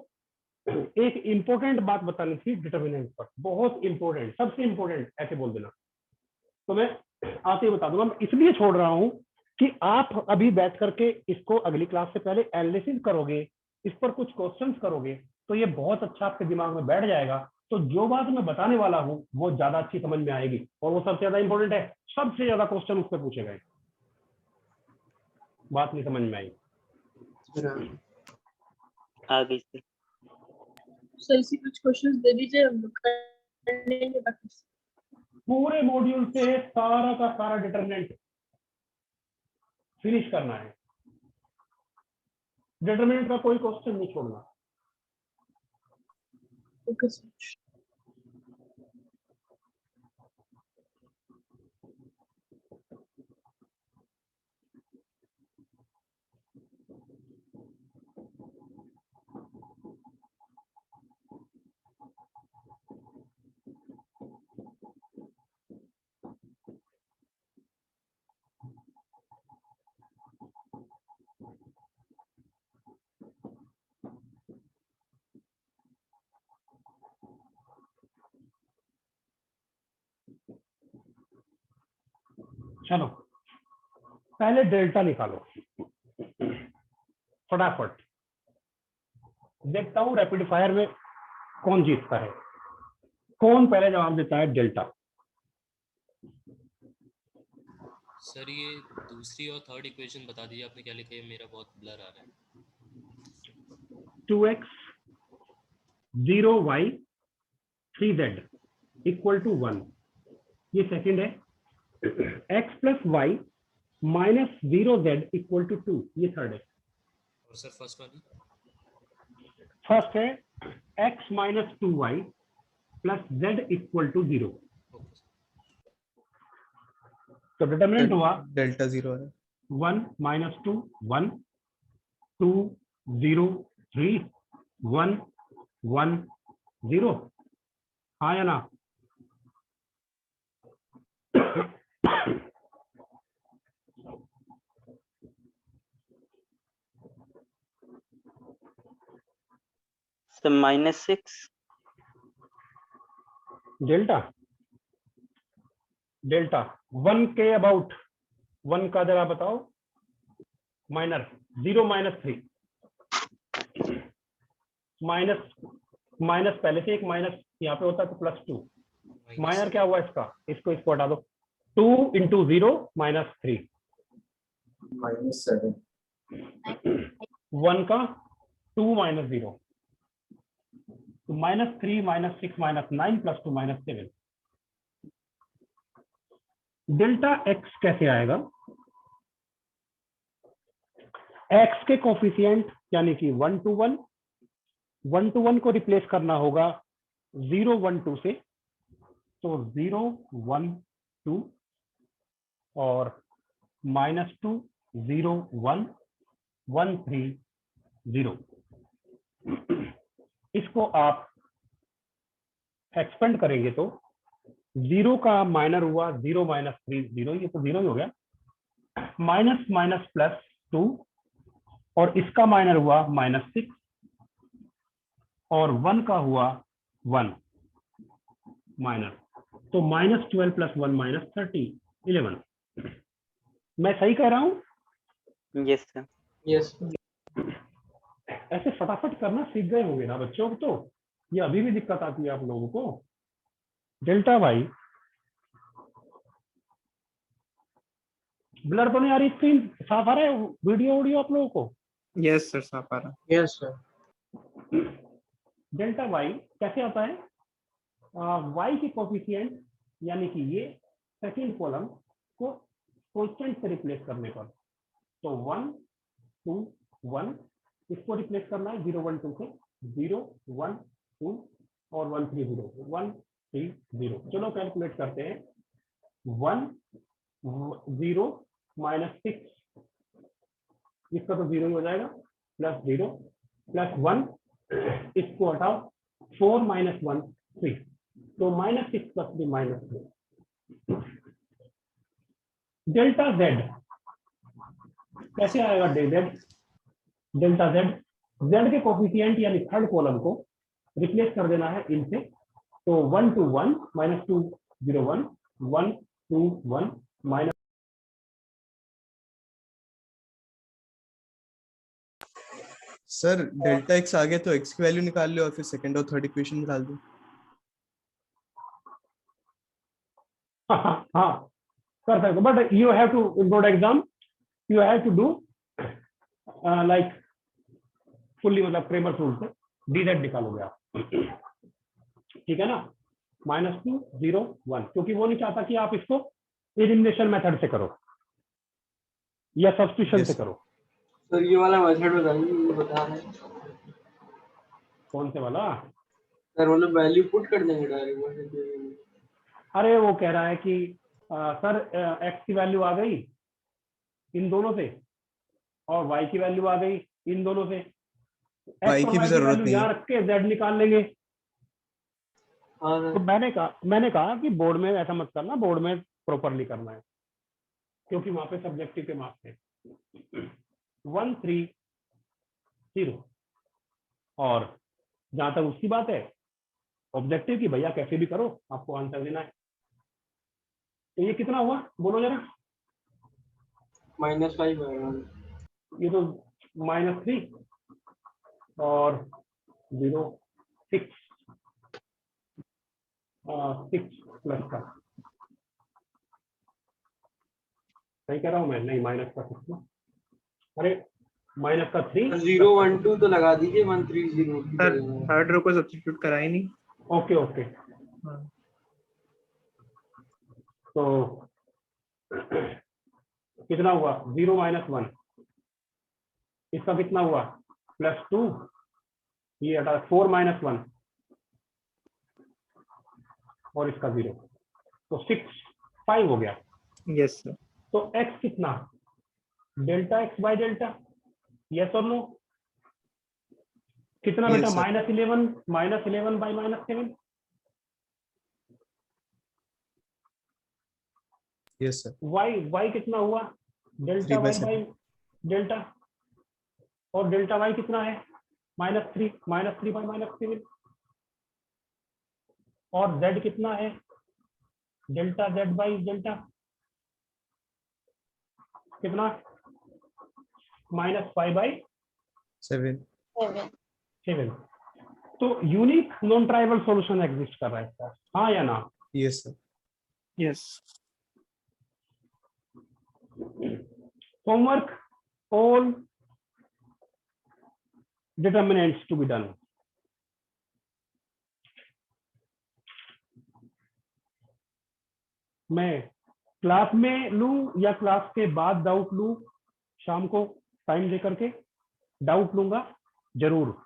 एक इंपॉर्टेंट बात बतानी थी डिटर्मिनेंट पर, बहुत इंपॉर्टेंट, सबसे इंपॉर्टेंट, ऐसे बोल देना, तो मैं आते ही बता दूंगा। मैं इसलिए छोड़ रहा हूं कि आप अभी बैठ करके इसको अगली क्लास से पहले एनालिसिस करोगे, इस पर कुछ क्वेश्चंस करोगे, तो ये बहुत अच्छा आपके दिमाग में बैठ जाएगा। तो जो बात मैं बताने वाला हूँ वो ज्यादा अच्छी समझ में आएगी, और वो सबसे ज्यादा इंपॉर्टेंट है, सबसे ज्यादा क्वेश्चन उस पर पूछे गए। बात नहीं समझ में आई? आ गई सर। सर इसी कुछ क्वेश्चंस दे दीजिए, हम लोग कर लेंगे बाकी। पूरे मॉड्यूल से सारा का सारा डिटरमिनेंट फिनिश करना है, डिटरमिनेंट का कोई क्वेश्चन नहीं छोड़ना। Okay sir. चलो पहले डेल्टा निकालो फटाफट, देखता हूं रैपिड फायर में कौन जीतता है, कौन पहले जवाब देता है डेल्टा। सर ये दूसरी और थर्ड इक्वेशन बता दीजिए, आपने क्या लिखा है, मेरा बहुत ब्लर आ रहा है। 2x 0y 3z equal to 1, ये सेकंड है। x plus y minus 0z equal to 2, ये थर्ड है। और सर फर्स्ट वाली? फर्स्ट है x minus 2y plus z equal to 0। तो डिटरमिनेंट हुआ डेल्टा 0 है, 1 माइनस 2 1 2 0 3 1 1 0, हाँ या ना? सर -6 डेल्टा डेल्टा 1 के अबाउट 1 का जरा बताओ, माइनर 0 -3 माइनस पहले से एक माइनस यहाँ पे होता है तो +2 माइनर क्या हुआ इसका, इसको हटा दो 2 × 0 -3 -7 1 का 2 - 0 तो -3 -6 -9 +2 -7। डेल्टा x कैसे आएगा? x के कोफिशिएंट यानी कि 1 to 1 1 to 1 को रिप्लेस करना होगा 0 1 2 से, तो 0 1 2 और -2 0 1 1 3 0। इसको आप एक्सपेंड करेंगे तो 0 का माइनर हुआ 0 -3 0, ये तो 0 ही हो गया, माइनस माइनस +2 और इसका माइनर हुआ -6 और 1 का हुआ 1 माइनर, तो -12 + 1 -30 11। मैं सही कह रहा हूं? Yes sir. यस ऐसे फटाफट करना सीख गए होंगे ना बच्चों को, तो ये अभी भी दिक्कत आती है आप लोगों को। डेल्टा वाई ब्लर तो नहीं आ रही, स्क्रीन साफ आ रहा है, वीडियो आप लोगों को? यस सर, साफ आ रहा। Yes sir. डेल्टा वाई कैसे आता है? वाई के कोफिशिएंट यानी कि ये सेकंड कॉलम को कांस्टेंट से रिप्लेस करने पर, तो 1 2 1 इसको रिप्लेस करना है 0 1 2 से, 0 1 2 और 1 3 0 1 3 0। चलो कैलकुलेट करते हैं। 1 0 -6 इसका तो 0 ही हो जाएगा, +0 +1 इसको हटाओ 4 - 1 3, तो -6 + 3 -3। डेल्टा जेड कैसे आएगा? डेल्टा जेड के कोफिशिएंट यानी थर्ड कॉलम को रिप्लेस कर देना है इनसे, तो 1 to 1 -2 0 1 1 2 1 -। सर डेल्टा x आ गया तो x की वैल्यू निकाल लो और फिर सेकंड और थर्ड इक्वेशन निकाल दो। हाँ कर सकते, but you have to board exam you have to do like fully, मतलब क्रेमर रूल से dz निकालोगे आप, ठीक है ना? -2 0 1, क्योंकि वो नहीं चाहता कि आप इसको एलिमिनेशन मेथड से करो या सब्स्टिट्यूशन से करो। सर ये वाला मेथड बताइए, ये बता रहे हैं। कौन से वाला? सर मतलब वैल्यू पुट कर देंगे डायरेक्ट? अरे वो कह रहा है कि सर x की वैल्यू आ गई इन दोनों से और y की वैल्यू आ गई इन दोनों से, y की भी जरूरत नहीं यहाँ रख के z निकाल लेंगे। तो मैंने कहा कि बोर्ड में ऐसा मत करना, बोर्ड में प्रॉपरली करना है, क्योंकि वहां पे सब्जेक्टिव के मार्क्स थे। 1 3 0 और जहां तक उसकी बात है ऑब्जेक्टिव की, भैया कैसे भी करो आपको आंसर देना है। तो ये कितना हुआ बोलो जरा? -5 आएगा। ये तो -3 और 0 6 6 प्लस का, सही कह रहा हूँ मैं? नहीं माइनस का 6 ना, अरे माइनस का 3 0 1 2 तो लगा दीजिए 1 3 0। सर थर्ड रो को सब्स्टिट्यूट करा ही नहीं। ओके ओके तो कितना हुआ? 0 - 1, इसका कितना हुआ? +2, ये हटा 4 - 1 और इसका 0, तो 6 5 हो गया। Yes sir. तो x कितना? Delta x by delta, yes और नो? कितना बेटा? -11 बाय -7। Yes sir. y कितना हुआ? डेल्टा y बाय डेल्टा, और डेल्टा y कितना है? -3 बाय -7। और z कितना है, डेल्टा z बाई डेल्टा कितना, -5/7। तो unique non tribal solution exist कर रहा है इसका, हाँ या ना? Yes sir. Yes. Homework, all determinants to be done. मैं क्लास में लूं या क्लास के बाद डाउट लूं? शाम को टाइम दे करके डाउट लूंगा जरूर।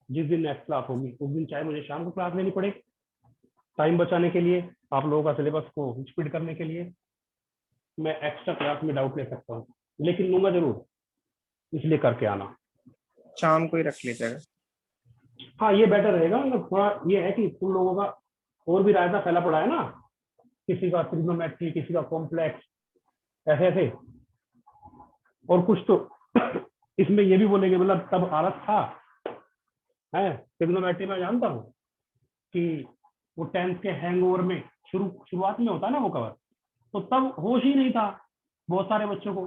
जिस दिन नेक्स्ट क्लास होगी उस दिन चाहे मुझे शाम को क्लास लेनी पड़े, टाइम बचाने के लिए, आप लोगों का सिलेबस को स्पीड करने के लिए मैं एक्स्ट्रा क्लास में डाउट ले सकता हूँ, लेकिन लूंगा जरूर, इसलिए करके आना। शाम को ही रख लेते हैं। हाँ ये बेटर रहेगा, मतलब थोड़ा ये है कि तुम लोगों का और भी रायता फैला पड़ा है ना, किसी का ट्रिग्नोमेट्री, किसी का कॉम्प्लेक्स, ऐसे ऐसे, और कुछ तो इसमें ये भी बोलेंगे, मतलब तब हालत था है ट्रिग्नोमेट्री में, जानता हूँ कि वो 10th के हैंगओवर में शुरुआत में होता है ना वो कवर, तो तब होश ही नहीं था बहुत सारे बच्चों को,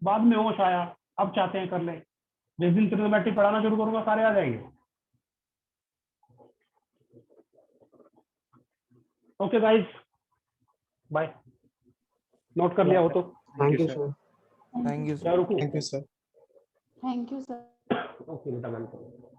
बाद में होश आया, अब चाहते हैं कर ले। जिस दिन ट्रिग्नोमेट्री पढ़ाना शुरू करूंगा सारे आ जाएंगे। Okay guys, bye. नोट कर लिया हो तो? Thank you sir. Thank you क्या रुकूं? Thank you sir. Thank you sir. Okay बेटा, वेलकम।